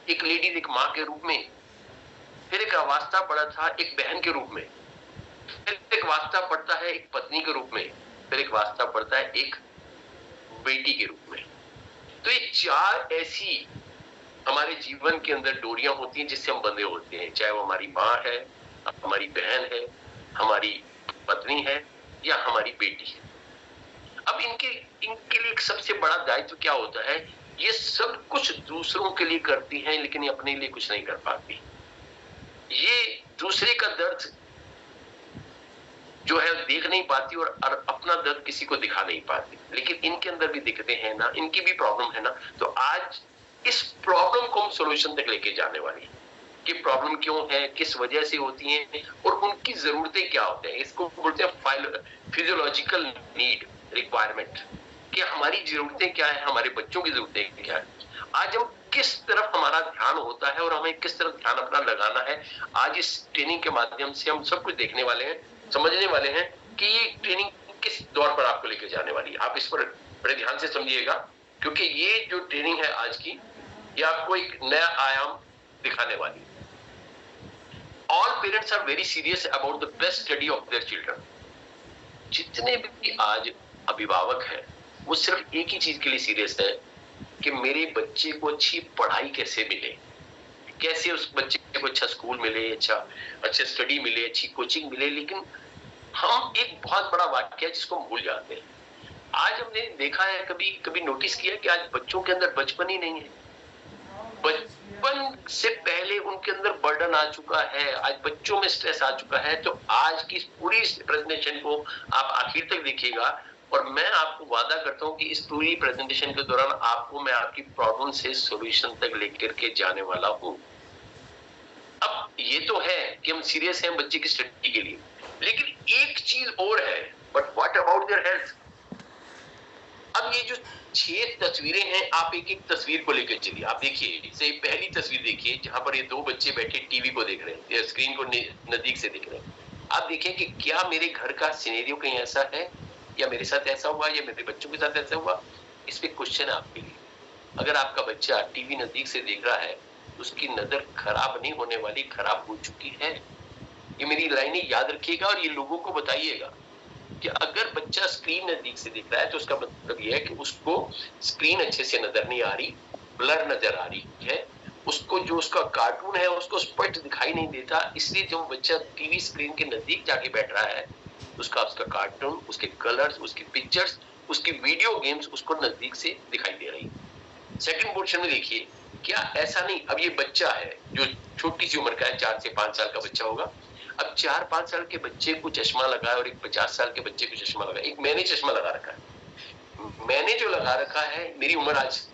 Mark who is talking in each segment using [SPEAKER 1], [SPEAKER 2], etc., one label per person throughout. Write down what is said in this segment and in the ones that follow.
[SPEAKER 1] एक लेडीज एक माँ के रूप में, फिर एक वास्ता पड़ा था एक बहन के रूप में, फिर एक वास्ता पड़ता है एक पत्नी के रूप में, फिर एक वास्ता पड़ता है एक बेटी के रूप में। तो ये 4 ऐसी हमारे जीवन के अंदर डोरियां होती हैं जिससे हम बंधे होते हैं, चाहे वो हमारी माँ है, हमारी बहन है, हमारी पत्नी है या हमारी बेटी है। अब इनके इनके लिए एक सबसे बड़ा दायित्व क्या होता है, ये सब कुछ दूसरों के लिए करती हैं लेकिन ये अपने लिए कुछ नहीं कर पाती। ये दूसरे का दर्द जो है देख नहीं पाती और अपना दर्द किसी को दिखा नहीं पाती, लेकिन इनके अंदर भी दिक्कतें हैं ना, इनकी भी प्रॉब्लम है ना। तो आज इस प्रॉब्लम को हम सॉल्यूशन तक लेके जाने वाले हैं कि प्रॉब्लम क्यों है, किस वजह से होती हैं और उनकी जरूरतें क्या होते हैं। इसको बोलते हैं फिजियोलॉजिकल नीड रिक्वायरमेंट, कि हमारी जरूरतें क्या है, हमारे बच्चों की जरूरतें क्या है। आज हम किस तरफ हमारा ध्यान होता है और हमें किस तरफ ध्यान अपना लगाना है, आज इस ट्रेनिंग के माध्यम से हम सब कुछ देखने वाले हैं, समझने वाले हैं कि ये ट्रेनिंग किस दौर पर आपको लेकर जाने वाली है। आप इस पर बड़े ध्यान से समझिएगा, क्योंकि ये जो ट्रेनिंग है आज की, ये आपको एक नया आयाम दिखाने वाली है। All parents are very serious about the best study of their children. जितने भी आज अभिभावक हैं, वो सिर्फ एक ही चीज के लिए सीरियस है कि मेरे बच्चे को अच्छी पढ़ाई कैसे मिले, कैसे उस बच्चे को अच्छा स्कूल मिले, अच्छा स्टडी मिले, अच्छी कोचिंग मिले। लेकिन हम एक बहुत बड़ा वाक्य है जिसको हम भूल जाते हैं। आज हमने देखा है, कभी कभी नोटिस किया कि आज बच्चों के अंदर बचपन ही नहीं है। बचपन से पहले उनके अंदर बर्डन आ चुका है, आज बच्चों में स्ट्रेस आ चुका है। तो आज की पूरी प्रेजेंटेशन को आप आखिर तक देखिएगा और मैं आपको वादा करता हूं कि इस पूरी प्रेजेंटेशन के दौरान आपको मैं आपकी प्रॉब्लम से सॉल्यूशन तक लेकर के जाने वाला हूं। अब ये तो है कि हम सीरियस हैं बच्चे की स्टडी के लिए, लेकिन एक चीज और है, but what about their health. अब ये जो 6 तस्वीरें हैं, आप एक एक तस्वीर को लेकर चलिए। आप देखिए, जैसे पहली तस्वीर देखिए जहां पर ये 2 बच्चे बैठे टीवी को देख रहे हैं या स्क्रीन को नजदीक से देख रहे हैं। आप देखिए कि क्या मेरे घर का सिनेरियो कहीं ऐसा है या मेरे साथ ऐसा हुआ या मेरे बच्चों के साथ ऐसा हुआ। इस पे क्वेश्चन है आपके लिए। अगर आपका बच्चा टीवी नजदीक से देख रहा है तो उसकी नजर खराब नहीं होने वाली, खराब हो चुकी है। ये मेरी लाइनें याद रखिएगा और ये लोगों को बताइएगा कि अगर बच्चा स्क्रीन नजदीक से दिख रहा है तो उसका मतलब यह है कि उसको स्क्रीन अच्छे से नजर नहीं आ रही, ब्लर नजर आ रही है, उसको जो उसका कार्टून है उसको स्पष्ट दिखाई नहीं देता। इसलिए जब बच्चा टीवी स्क्रीन के नजदीक जाके बैठ रहा है, उसका कार्टून, उसके कलर्स, उसकी पिक्चर्स, उसकी वीडियो गेम्स उसको नजदीक से दिखाई दे रही। सेकंड पोर्शन में देखिए, क्या ऐसा नहीं, अब ये बच्चा है जो छोटी सी उम्र का है, 4 से 5 साल का बच्चा होगा। अब 4-5 साल के बच्चे को चश्मा लगा है और एक 50 साल के बच्चे को चश्मा लगा, एक मैंने चश्मा लगा रखा है। मैंने जो लगा रखा है, मेरी उम्र आज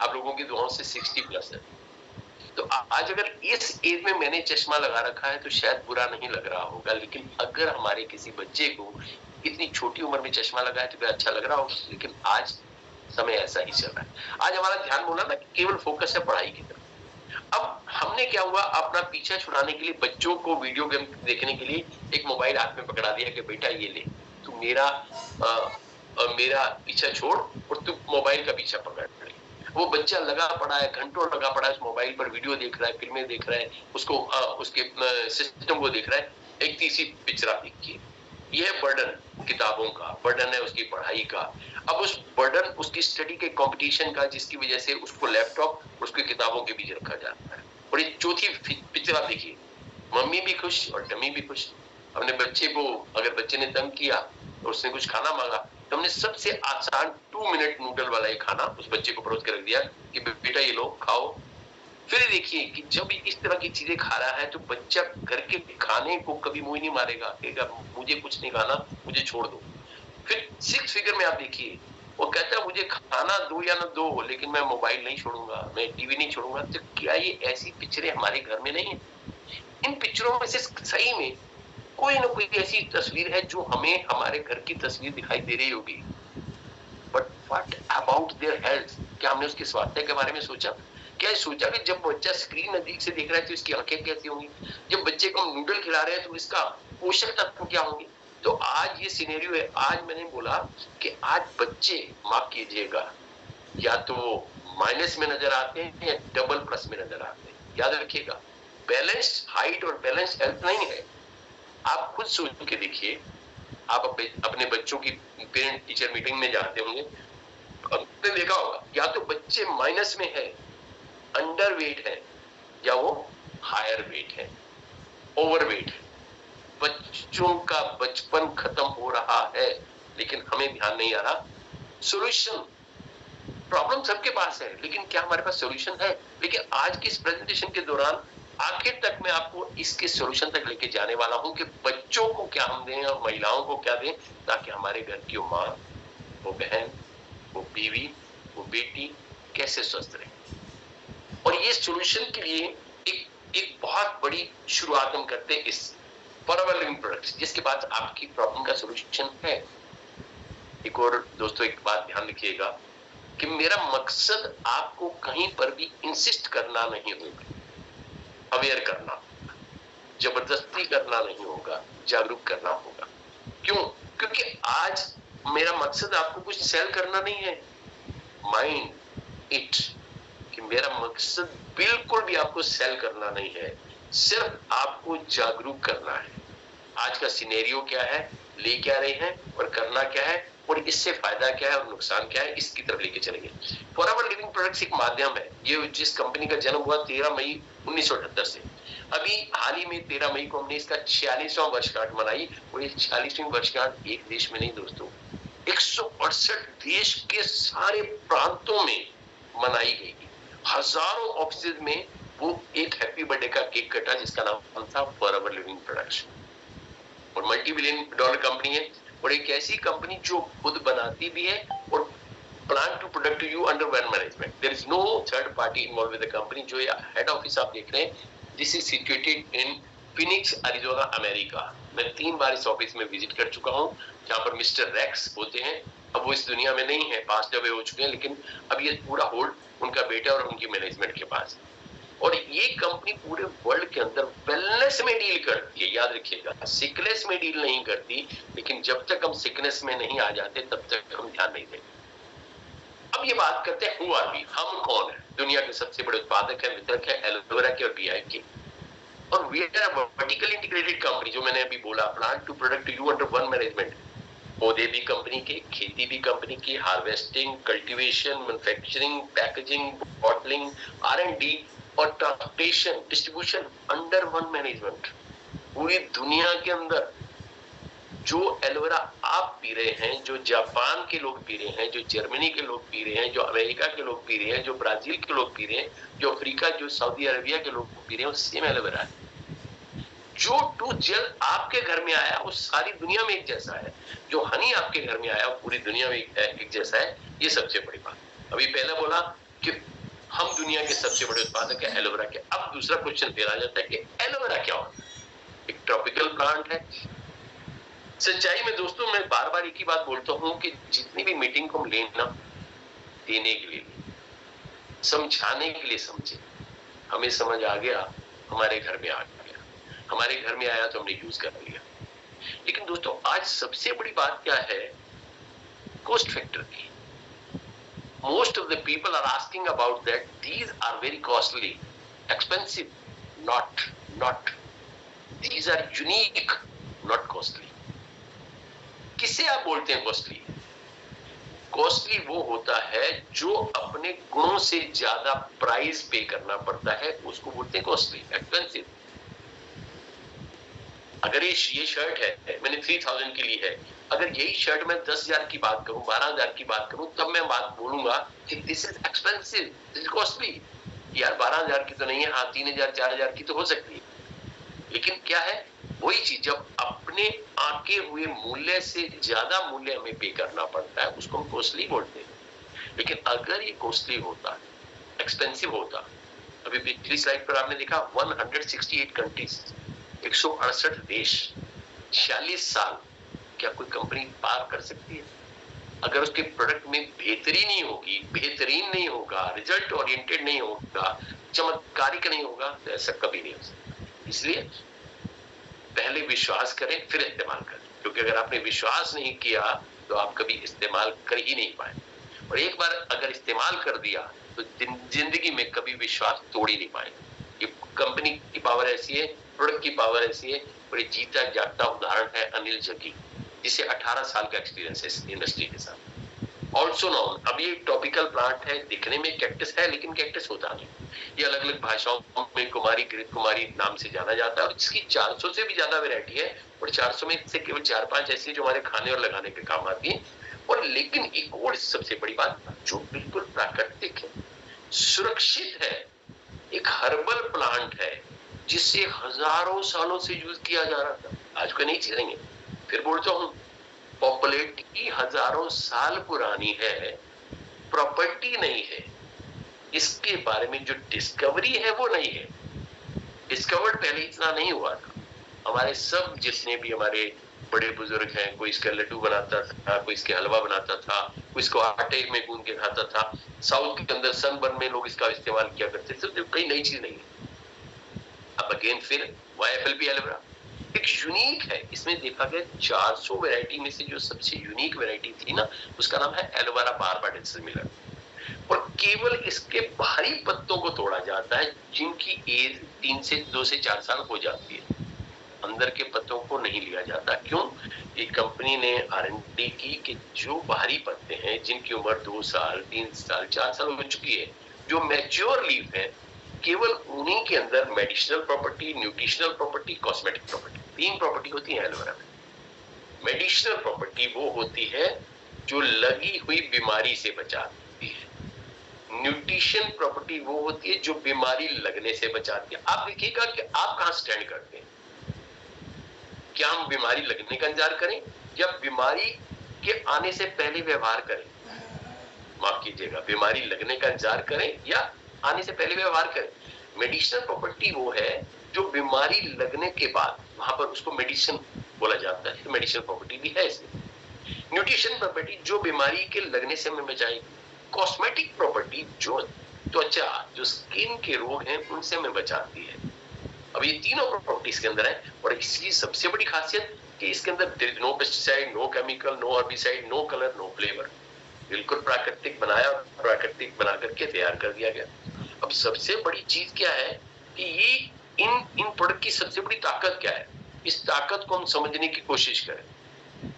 [SPEAKER 1] आप लोगों की दुआओं से 60+ है। तो आज अगर इस एज में मैंने चश्मा लगा रखा है तो शायद बुरा नहीं लग रहा होगा, लेकिन अगर हमारे किसी बच्चे को इतनी छोटी उम्र में चश्मा लगा है तो अच्छा लग रहा होगा। लेकिन आज समय ऐसा ही चल रहा है। आज हमारा ध्यान बोला ना, केवल फोकस है पढ़ाई की तरफ। अब हमने क्या हुआ, अपना पीछा छुड़ाने के लिए बच्चों को वीडियो गेम देखने के लिए एक मोबाइल हाथ में पकड़ा दिया कि बेटा ये ले, तू मेरा पीछा छोड़ और तू मोबाइल का पीछा पकड़ ले। वो बच्चा लगा पड़ा है, घंटों लगा पड़ा है, उस मोबाइल पर वीडियो देख रहा है, फिल्में देख रहा है, उसको उसके सिस्टम को देख रहा है। एक तीसरी पिक्चर देखिए, यह बर्डन किताबों का, बर्डन है उसकी पढ़ाई का। अब उस बर्डन उसकी स्टडी के कंपटीशन का, जिसकी वजह से उसको लैपटॉप उसकी किताबों के बीच रखा जाता है। और ये चौथी पिक्चर आप देखिए, मम्मी भी खुश और डमी भी खुश। अपने बच्चे को, अगर बच्चे ने तंग किया और उसने कुछ खाना मांगा तो हमने सबसे आसान 2 मिनट नूडल वाला ये खाना उस बच्चे को परोस के रख दिया कि बेटा ये लो खाओ। फिर देखिए कि जब इस तरह की चीजें खा रहा है तो बच्चा घर के खाने को कभी मुंह नहीं मारेगा, कहेगा मुझे कुछ नहीं खाना, मुझे छोड़ दो। फिर 6 फिगर में आप देखिए, वो कहता है मुझे खाना दो या ना दो, लेकिन मैं मोबाइल नहीं छोड़ूंगा, मैं टीवी नहीं छोड़ूंगा। तो क्या ये ऐसी पिक्चरें हमारे घर में नहीं है? इन पिक्चरों में से सही में कोई ना कोई ऐसी तस्वीर है जो हमें हमारे घर की तस्वीर दिखाई दे रही होगी। But what about their health? क्या हमने उसके स्वास्थ्य के बारे में सोचा? क्या सोचा कि जब बच्चा स्क्रीन नजदीक से देख रहा है तो इसकी आंखें कैसी होंगी? जब बच्चे को हम नूडल खिला रहे हैं तो इसका पोषक तत्व क्या होंगे? तो आज ये सिनेरियो है। आज मैंने बोला कि आज बच्चे, माफ कीजिएगा, या तो माइनस में नजर आते हैं या डबल प्लस में नजर आते हैं। याद रखिएगा, बैलेंस हाइट और बैलेंस हेल्थ नहीं है। आप खुद सोच के देखिए, आप अपने बच्चों की पेरेंट टीचर मीटिंग में जाते होंगे, आपने देखा होगा या तो बच्चे माइनस में है, अंडर वेट है, या वो हायर वेट है, ओवर वेट है। बच्चों का बचपन खत्म हो रहा है, लेकिन हमें ध्यान नहीं आ रहा सोल्यूशन। प्रॉब्लम सबके पास है, लेकिन क्या हमारे पास सोल्यूशन है? लेकिन आज की इस प्रेजेंटेशन के दौरान आखिर तक मैं आपको इसके सोल्यूशन तक लेके जाने वाला हूं कि बच्चों को क्या हम दें और महिलाओं को क्या दें, ताकि हमारे घर की वो माँ, वो बहन, वो बीवी, वो बेटी कैसे स्वस्थ रहे। और ये सोल्यूशन के लिए एक बहुत बड़ी शुरुआत हम करते हैं इस फॉरएवर लिविंग प्रोडक्ट्स, जिसके बाद आपकी प्रॉब्लम का सोल्यूशन है। एक और दोस्तों एक बात ध्यान रखिएगा कि मेरा मकसद आपको कहीं पर भी इंसिस्ट करना नहीं होगा, अवेयर करना, जबरदस्ती करना नहीं होगा, जागरूक करना होगा। क्यों? क्योंकि आज मेरा मकसद आपको कुछ सेल करना नहीं है। माइंड इट कि मेरा मकसद बिल्कुल भी आपको सेल करना नहीं है, सिर्फ आपको जागरूक करना है। आज का सिनेरियो क्या है, ले क्या रहे हैं और करना क्या है, और इससे फायदा क्या है और नुकसान क्या है, इसकी तरफ लेके चलेंगे। फॉरएवर लिविंग प्रोडक्ट्स एक माध्यम है। ये जिस कंपनी का जन्म हुआ 13 मई 1978 से, अभी हाल ही में 13 मई को हमने इसका 46वां वर्षगांठ मनाई। और ये 46वीं वर्षगांठ एक देश में नहीं दोस्तों, 168 देश के सारे प्रांतों में मनाई गई। हजारों ऑफिस में वो एक हैप्पी बर्थडे का केक कटा, जिसका नाम था फॉरएवर लिविंग प्रोडक्ट्स। और मल्टी बिलियन डॉलर कंपनी है, और एक ऐसी कंपनी जो खुद बनाती भी है और plant to product to you under one management. There is no third party involve with the company. जो हेड ऑफिस आप देख रहे हैं, this is situated in Phoenix, Arizona, America. मैं 3 बार इस ऑफिस में विजिट कर चुका हूं, जहां पर मिस्टर रेक्स होते हैं। अब वो इस दुनिया में नहीं है, पास्ट अवे हो चुके हैं, लेकिन अब ये पूरा होल्ड उनका बेटा और उनकी मैनेजमेंट के पास। और ये कंपनी पूरे वर्ल्ड के अंदर वेलनेस में डील करती है। याद रखिएगा, सिकनेस में डील नहीं करती, लेकिन जब तक हम सिकनेस में नहीं आ जाते तब तक हम ध्यान नहीं देते। अब ये बात करते हैं हु आर वी, हम कौन है। दुनिया के सबसे बड़े उत्पादक है, वितरक है एलोवेरा के और बीआई के। और we are vertically integrated company, जो मैंने अभी बोला, plant to product you under one management. पौधे भी कंपनी के, खेती भी कंपनी की, harvesting, cultivation, manufacturing, packaging, bottling, R&D और transportation, distribution under one management. पूरी दुनिया के अंदर जो एलोवेरा आप पी रहे हैं, जो जापान के लोग पी रहे हैं, जो जर्मनी के लोग पी रहे हैं, जो अमेरिका के लोग पी रहे हैं, जो ब्राजील के लोग पी रहे हैं, जो अफ्रीका, जो सऊदी अरेबिया के लोग पी रहे हैं, वो सेम एलोवेरा है। जो टूथ जेल आपके घर में आया वो सारी दुनिया में एक जैसा है। जो हनी आपके घर में आया वो पूरी दुनिया में एक जैसा है। ये सबसे बड़ी बात। अभी पहले बोला कि हम दुनिया के सबसे बड़े उत्पादक है एलोवेरा के। अब दूसरा क्वेश्चन फिर आ जाता है कि एलोवेरा क्या होता है? एक ट्रॉपिकल प्लांट है। सच्चाई में दोस्तों, मैं बार बार एक ही बात बोलता हूं कि जितनी भी मीटिंग को हम लेना, देने के लिए, समझाने के लिए समझे। हमें समझ आ गया, हमारे घर में आ गया, हमारे घर में आया तो हमने यूज कर लिया। लेकिन दोस्तों आज सबसे बड़ी बात क्या है? कॉस्ट फैक्टर की। Most of the people are asking about that. These are very costly, expensive. Not. These are unique, not costly. किसे आप बोलते हैं कॉस्टली? कॉस्टली वो होता है जो अपने गुणों से ज्यादा प्राइस पे करना पड़ता है, उसको बोलते हैं कॉस्टली, एक्सपेंसिव। अगर ये शर्ट है, मैंने 3000 की ली है, अगर यही शर्ट मैं 10,000 की बात करूं, 12,000 की बात करूं, तब मैं बात बोलूंगा कि this is expensive, this is costly. यार 12,000 की तो नहीं है, हाँ 3,000 4,000 की तो हो सकती है। लेकिन क्या है, वही चीज जब अपने आके हुए मूल्य से ज्यादा मूल्य हमें पे करना पड़ता है, उसको हम कॉस्टली बोलते हैं। लेकिन अगर ये कॉस्टली होता, एक्सपेंसिव होता, अभी पिछली स्लाइड पर आपने देखा 168 कंट्रीज, 168 देश, 46 साल, क्या कोई कंपनी पार कर सकती है? अगर उसके प्रोडक्ट में बेहतरीन नहीं होगा, रिजल्ट ओरिएंटेड नहीं होगा, चमत्कारिक नहीं होगा, तो ऐसा कभी नहीं हो सकता। इसलिए पहले विश्वास करें फिर इस्तेमाल करें, क्योंकि अगर आपने विश्वास नहीं किया तो आप कभी इस्तेमाल कर ही नहीं पाए। और एक बार अगर इस्तेमाल कर दिया तो जिंदगी में कभी विश्वास तोड़ ही नहीं पाएंगे। ये कंपनी की पावर ऐसी है, प्रोडक्ट की पावर ऐसी है। और ये जीता जागता उदाहरण है अनिल जग्गी, जिसे 18 साल का एक्सपीरियंस है इस इंडस्ट्री के साथ। ऑल्सो नोन, अब ये टॉपिकल प्लांट है, दिखने में कैक्टस है लेकिन कैक्टस होता नहीं। ये अलग अलग भाषाओं में कुमारी, घृत कुमारी नाम से जाना जाता है और इसकी 400 से भी ज्यादा वैरायटी है। और 400 में से केवल 4-5 ऐसी जो हमारे खाने और लगाने के काम आती है। और लेकिन एक और सबसे बड़ी बात, जो बिल्कुल प्राकृतिक है, सुरक्षित है, एक हर्बल प्लांट है जिसे हजारों सालों से यूज किया जा रहा था। आज को नहीं चलेंगे, फिर बोलता हूं, पॉपुलेरिटी हजारों साल पुरानी है, प्रॉपर्टी नहीं है। इसके बारे में जो डिस्कवरी है वो नहीं है। डिस्कवर्ड पहले इतना नहीं हुआ था। हमारे सब जितने भी हमारे बड़े बुजुर्ग हैं, कोई इसका लड्डू बनाता था, कोई इसके हलवा बनाता था, कोई इसको आटे में गूंद के खाता था। साउथ के अंदर सनबर्न में लोग इसका इस्तेमाल किया करते थे। तो कई नई चीज नहीं है। अब अगेन फिर YFLP एलोवेरा एक यूनिक है। इसमें देखा गया 400 वैरायटी में से जो सबसे यूनिक वैरायटी थी ना, उसका नाम है एलोवेरा बारबाडेंसिस मिलर। और केवल इसके बाहरी पत्तों को तोड़ा जाता है जिनकी एज 2 से 4 साल हो जाती है। अंदर के पत्तों को नहीं लिया जाता। क्यों? ये कंपनी ने R&D की कि जो बाहरी पत्ते हैं, जिनकी उम्र 2 साल, 3 साल, 4 साल हो चुकी है, जो मैच्योर लीफ है, केवल उन्हीं के अंदर medicinal property, nutritional property, cosmetic property, 3 property होती है एलोवेरा में। मेडिसिनल प्रॉपर्टी वो होती है जो लगी हुई बीमारी से बचाती है। न्यूट्रिशन प्रॉपर्टी वो होती है जो बीमारी लगने से बचाती है। आप देखिएगा कि आप कहां स्टैंड करते हैं। क्या हम बीमारी लगने का इंतजार करें या बीमारी के आने से पहले व्यवहार करें? माफ कीजिएगा, बीमारी लगने का इंतजार करें या आने से पहले व्यवहार करें। मेडिसिनल प्रॉपर्टी वो है जो बीमारी लगने के बाद, वहां पर उसको मेडिसिन बोला जाता है, तो मेडिसिनल प्रॉपर्टी भी है इसमें। न्यूट्रिशन प्रॉपर्टी जो बीमारी के लगने से हमें बचाएगी। कॉस्मेटिक प्रॉपर्टी जो त्वचा, जो स्किन के रोग हैं, उनसे हमें बचाती है। अब ये तीनों प्रॉपर्टीज के अंदर है। और इसकी सबसे बड़ी खासियत कि इसके अंदर no pesticide, no chemical, no herbicide, no colour, no flavour. बिल्कुल प्राकृतिक बनाया और प्राकृतिक बना करके तैयार कर दिया गया। अब सबसे बड़ी चीज क्या है कि ये इन प्रोडक्ट की सबसे बड़ी ताकत क्या है? इस ताकत को हम समझने की कोशिश करें।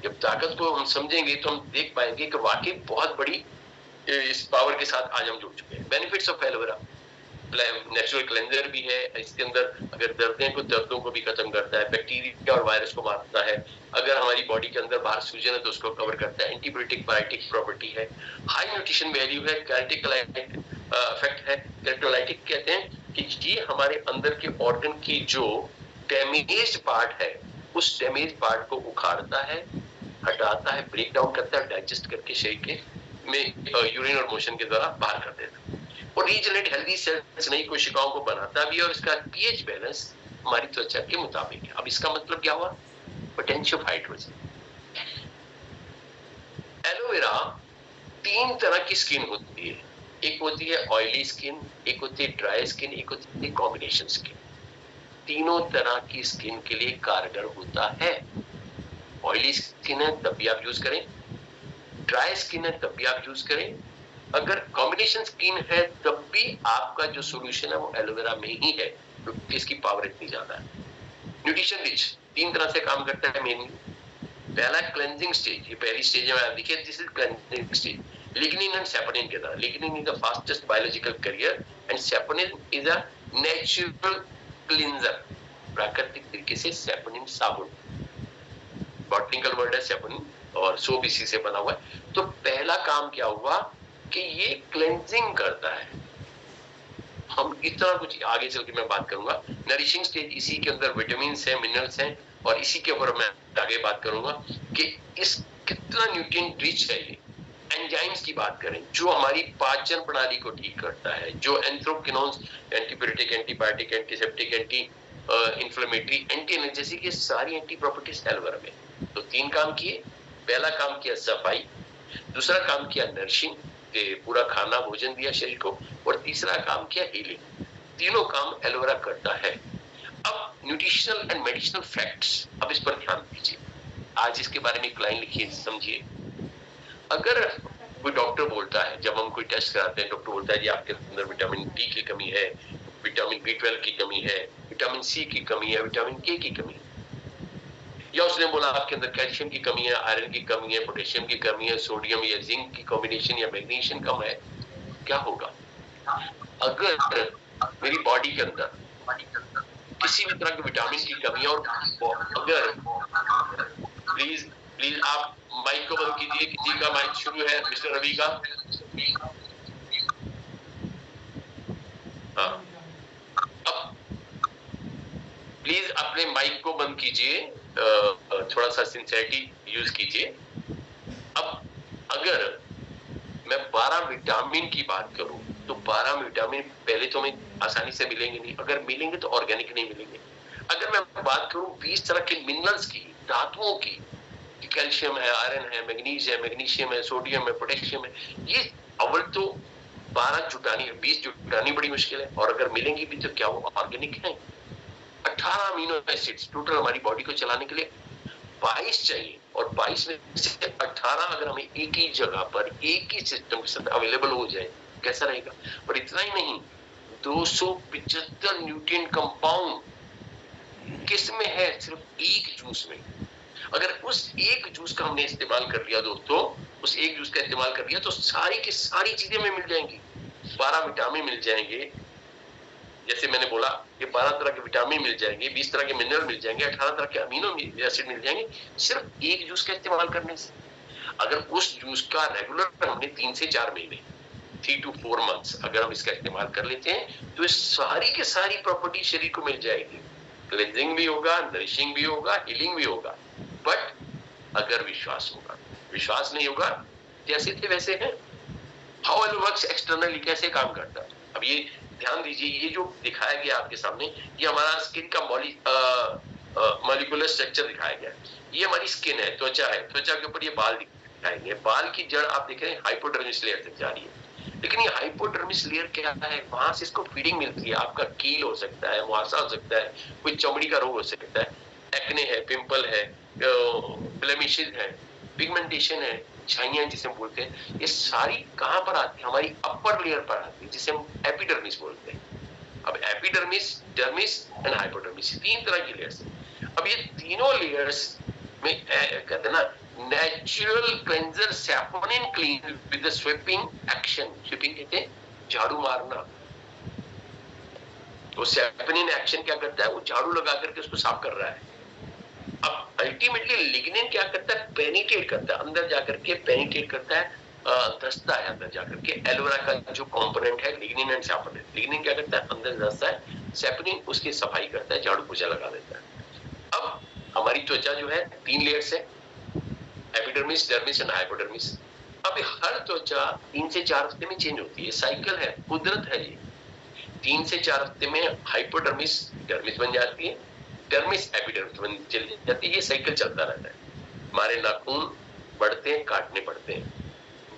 [SPEAKER 1] जब ताकत को हम समझेंगे तो हम देख पाएंगे कि वाकई बहुत बड़ी इस पावर के साथ आज हम जुड़ चुके हैं। Benefits of aloe vera, natural cleanser भी है। इसके अंदर अगर दर्दों को भी खत्म करता है, बैक्टीरिया और वायरस को मारता है। अगर हमारी बॉडी के अंदर बाहर सूजन है तो उसको कवर करता है। एंटीबायोटिक बायोटिक प्रॉपर्टी है। हाई न्यूट्रिशन वैल्यू है। कैरेटिकोलाइटिक इफेक्ट है। कैरेटिकोलाइटिक कहते हैं कि ये हमारे अंदर के ऑर्गन की जो डैमेज्ड पार्ट है, उस डैमेज पार्ट को उखाड़ता है, हटाता है, ब्रेक डाउन करता है, डाइजेस्ट करके शरीर के में यूरिन और मोशन के द्वारा बाहर कर देता है। और रीजनरेट हेल्दी सेल्स, नई कोशिकाओं को बनाता भी है। और इसका पीएच बैलेंस हमारी त्वचा के मुताबिक है। अब इसका मतलब क्या हुआ? Potential hydrogen. एलोवेरा 3 तरह की स्किन होती है। एक होती है ऑयली स्किन, एक होती है ड्राई स्किन, एक होती है कॉम्बिनेशन स्किन। तीनों तरह की स्किन के लिए कारगर होता है। ऑयली स्किन है तब भी आप यूज करें, ड्राई स्किन है तब भी आप यूज करें, अगर कॉम्बिनेशन स्किन है तब भी आपका जो सॉल्यूशन है वो एलोवेरा में ही है, क्योंकि इसकी पावर इतनी ज्यादा है। न्यूट्रिशन रिच 3 तरह से काम करता है मेनली। पहला क्लेंजिंग स्टेज, ये पहली स्टेज है, देखिए this is cleansing stage. Lignin and saponin के तरह। Lignin is the fastest biological carrier and saponin is a natural cleanser. प्राकृतिक तरीके से सैपोनिन साबुन, बॉटनिकल वर्ड है सैपोनिन, और सोप इसी से बना हुआ है। तो पहला काम क्या हुआ कि ये क्लेंजिंग करता है। हम इतना कुछ आगे चल के मैं बात करूंगा। नरिशिंग स्टेज, इसी के अंदर विटामिन है, मिनरल्स हैं, और इसी के ऊपर मैं आगे बात करूंगा कि इस कितना न्यूट्रिएंट रिच है ये। एंजाइम्स की बात करें, जो हमारी पाचन प्रणाली को ठीक करता है, जो anthraquinones, antipyretic, antibiotic, antiseptic, anti inflammatory, anti energetic, ये सारी एंटी प्रॉपर्टीज एलोवेरा में। तो 3 काम किए। पहला काम किया सफाई, दूसरा काम किया नरिशिंग, पूरा खाना भोजन दिया शरीर को, और तीसरा काम किया हीलिंग। तीनों काम एलोवेरा करता है। अब न्यूट्रिशनल एंड मेडिसिनल फैक्ट्स, अब इस पर ध्यान दीजिए। आज इसके बारे में एक लाइन लिखिए, समझिए। अगर कोई डॉक्टर बोलता है, जब हम कोई टेस्ट कराते हैं, डॉक्टर बोलता है जी आपके अंदर विटामिन डी की कमी है, विटामिन B12 की कमी है, विटामिन सी की कमी है, विटामिन के की कमी है, या उसने बोला आपके अंदर कैल्शियम की कमी है, आयरन की कमी है, पोटेशियम की कमी है, सोडियम या जिंक की कॉम्बिनेशन या मैग्नीशियम कम है, क्या होगा? अगर मेरी बॉडी के अंदर किसी भी तरह के विटामिन की कमी है, और अगर प्लीज प्लीज आप माइक को बंद कीजिए, किसी का माइक शुरू है, मिस्टर रवि का। हाँ, अब प्लीज अपने माइक को बंद कीजिए, थोड़ा सा सिंसेरिटी यूज कीजिए। अब अगर मैं 12 विटामिन की बात करूं तो 12 विटामिन पहले तो हमें आसानी से मिलेंगे नहीं, अगर मिलेंगे तो ऑर्गेनिक नहीं मिलेंगे। अगर मैं बात करूं 20 तरह के मिनरल्स की, धातुओं की, कैल्शियम है, आयरन है, मैग्नीशियम है, सोडियम है, पोटेशियम है, ये अव्वल तो 12 जुटानी, 20 जुटानी बड़ी मुश्किल है, और अगर मिलेंगी भी तो क्या वो ऑर्गेनिक है? 18 अमीनो एसिड्स टोटल हमारी बॉडी को चलाने के लिए 22 चाहिए, और 22 में से 18 अगर हमें एक ही जगह पर एक ही सिस्टम के साथ अवेलेबल हो जाए, कैसा रहेगा? पर इतना ही नहीं, 275 न्यूट्रिएंट कंपाउंड किस में है? सिर्फ एक जूस में। अगर उस एक जूस का हमने इस्तेमाल कर लिया दोस्तों, उस एक जूस का इस्तेमाल कर लिया तो सारी की सारी चीजें हमें मिल जाएंगी। 12 विटामिन मिल जाएंगे, जैसे मैंने बोला कि 12 तरह के विटामिन मिल जाएंगे, 20 तरह के मिनरल मिल जाएंगे, 18 तरह के अमीनो एसिड मिल जाएंगे, सिर्फ एक जूस का इस्तेमाल करने से। अगर उस जूस का रेगुलर हमने 3 से 4 महीने 3 to 4 months अगर हम इसका इस्तेमाल कर लेते हैं तो सारी के सारी प्रॉपर्टी शरीर को मिल जाएगी। क्लेंजिंग भी होगा, नरिशिंग भी होगा, हीलिंग भी होगा, बट अगर विश्वास होगा। विश्वास नहीं होगा, जैसे थे वैसे हैं। हाउ इट वर्क्स एक्सटर्नली, कैसे काम करता है? अब ये ध्यान दीजिए, ये जो दिखाया गया आपके सामने, ये हमारा स्किन का मॉलिक्यूलर स्ट्रक्चर दिखाया गया। ये हमारी स्किन है, त्वचा है, त्वचा के ऊपर ये बाल दिखाएंगे, बाल की जड़ आप देख रहे हैं हाइपोडर्मिस लेयर तक जा रही है, लेकिन ये हाइपोडर्मिस लेयर क्या है? वहां से इसको फीडिंग मिलती है। आपका कील हो सकता है, मुहासा हो सकता है, कोई चमड़ी का रोग हो सकता है, एक्ने है, पिंपल है, ब्लेमिशेस है, पिगमेंटेशन है, छाइयां जिसे हम बोलते हैं, ये सारी कहां पर आती है? हमारी अपर लेयर पर आती है, जिसे हम एपिडर्मिस बोलते हैं। अब एपिडर्मिस, डर्मिस एंड हाइपोडर्मिस, 3 तरह की लेयर्स है। अब ये तीनों लेयर्स में कहते हैं ना, natural cleanser saponin clean with the sweeping action. Sweeping कहते हैं झाड़ू मारना। तो सैपोनिन एक्शन क्या करता है? वो झाड़ू लगा करके उसको साफ कर रहा है। अब अल्टीमेटली लिग्निन क्या करता है? पेनिट्रेट करता है, अंदर जाकर के पेनिट्रेट करता है, धंसता है अंदर जाकर के। एलोवेरा का जो कंपोनेंट है लिग्निन एंड सैपोनिन, लिग्निन क्या करता है? अंदर धंसता है, सैपोनिन उसकी सफाई करता है, झाड़ू पोछा लगा देता है। अब हमारी त्वचा जो है 3 लेयर्स है, एपिडर्मिस, डर्मिस एंड हाइपोडर्मिस। अब हर त्वचा 3 से 4 हफ्ते में चेंज होती है, साइकिल है, कुदरत है ये। 3 से 4 हफ्ते में हाइपोडर्मिस डर्मिस बन जाती है, डर्मिस एपिडर्मिस बन चली जाती है। ये साइकिल चलता रहता है। हमारे नाखून बढ़ते हैं, काटने पड़ते हैं,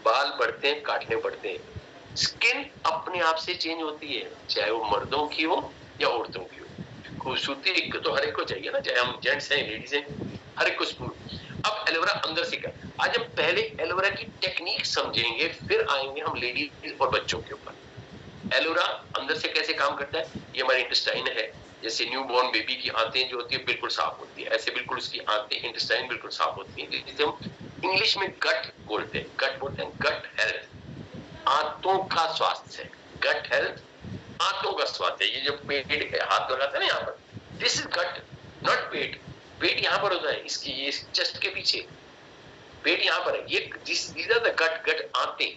[SPEAKER 1] बाल बढ़ते हैं, काटने पड़ते हैं। स्किन अपने आप से चेंज होती है, चाहे वो मर्दों की हो या औरतों की हो। खूबसूरती तो हर एक को चाहिए ना, चाहे हम जेंट्स हैं, लेडीज हैं, हर एक को। अब एलोवेरा अंदर से क्या? आज हम पहले एलोवेरा की टेक्निक समझेंगे, फिर आएंगे हम लेडीज और बच्चों के ऊपर। एलोवेरा अंदर से कैसे काम करता है? ये हमारी इंटेस्टाइन है। जैसे न्यूबॉर्न बेबी की आंतें जो होती है बिल्कुल साफ होती है, ऐसे बिल्कुल उसकी आंतें, इंटेस्टाइन बिल्कुल साफ होती है, जिसे हम इंग्लिश में गट बोलते हैं। गट बोलते हैं गट हेल्थ, आंतों का स्वास्थ्य। गट हेल्थ, आंतों का स्वास्थ्य। ये जो पेट है, हाथ लगाते हैं ना यहाँ पर, दिस इज गट, नॉट पेट। पेट यहाँ पर होता है, इसकी ये चेस्ट के पीछे, पेट यहाँ पर है। ये these are the गट, गट आंतें।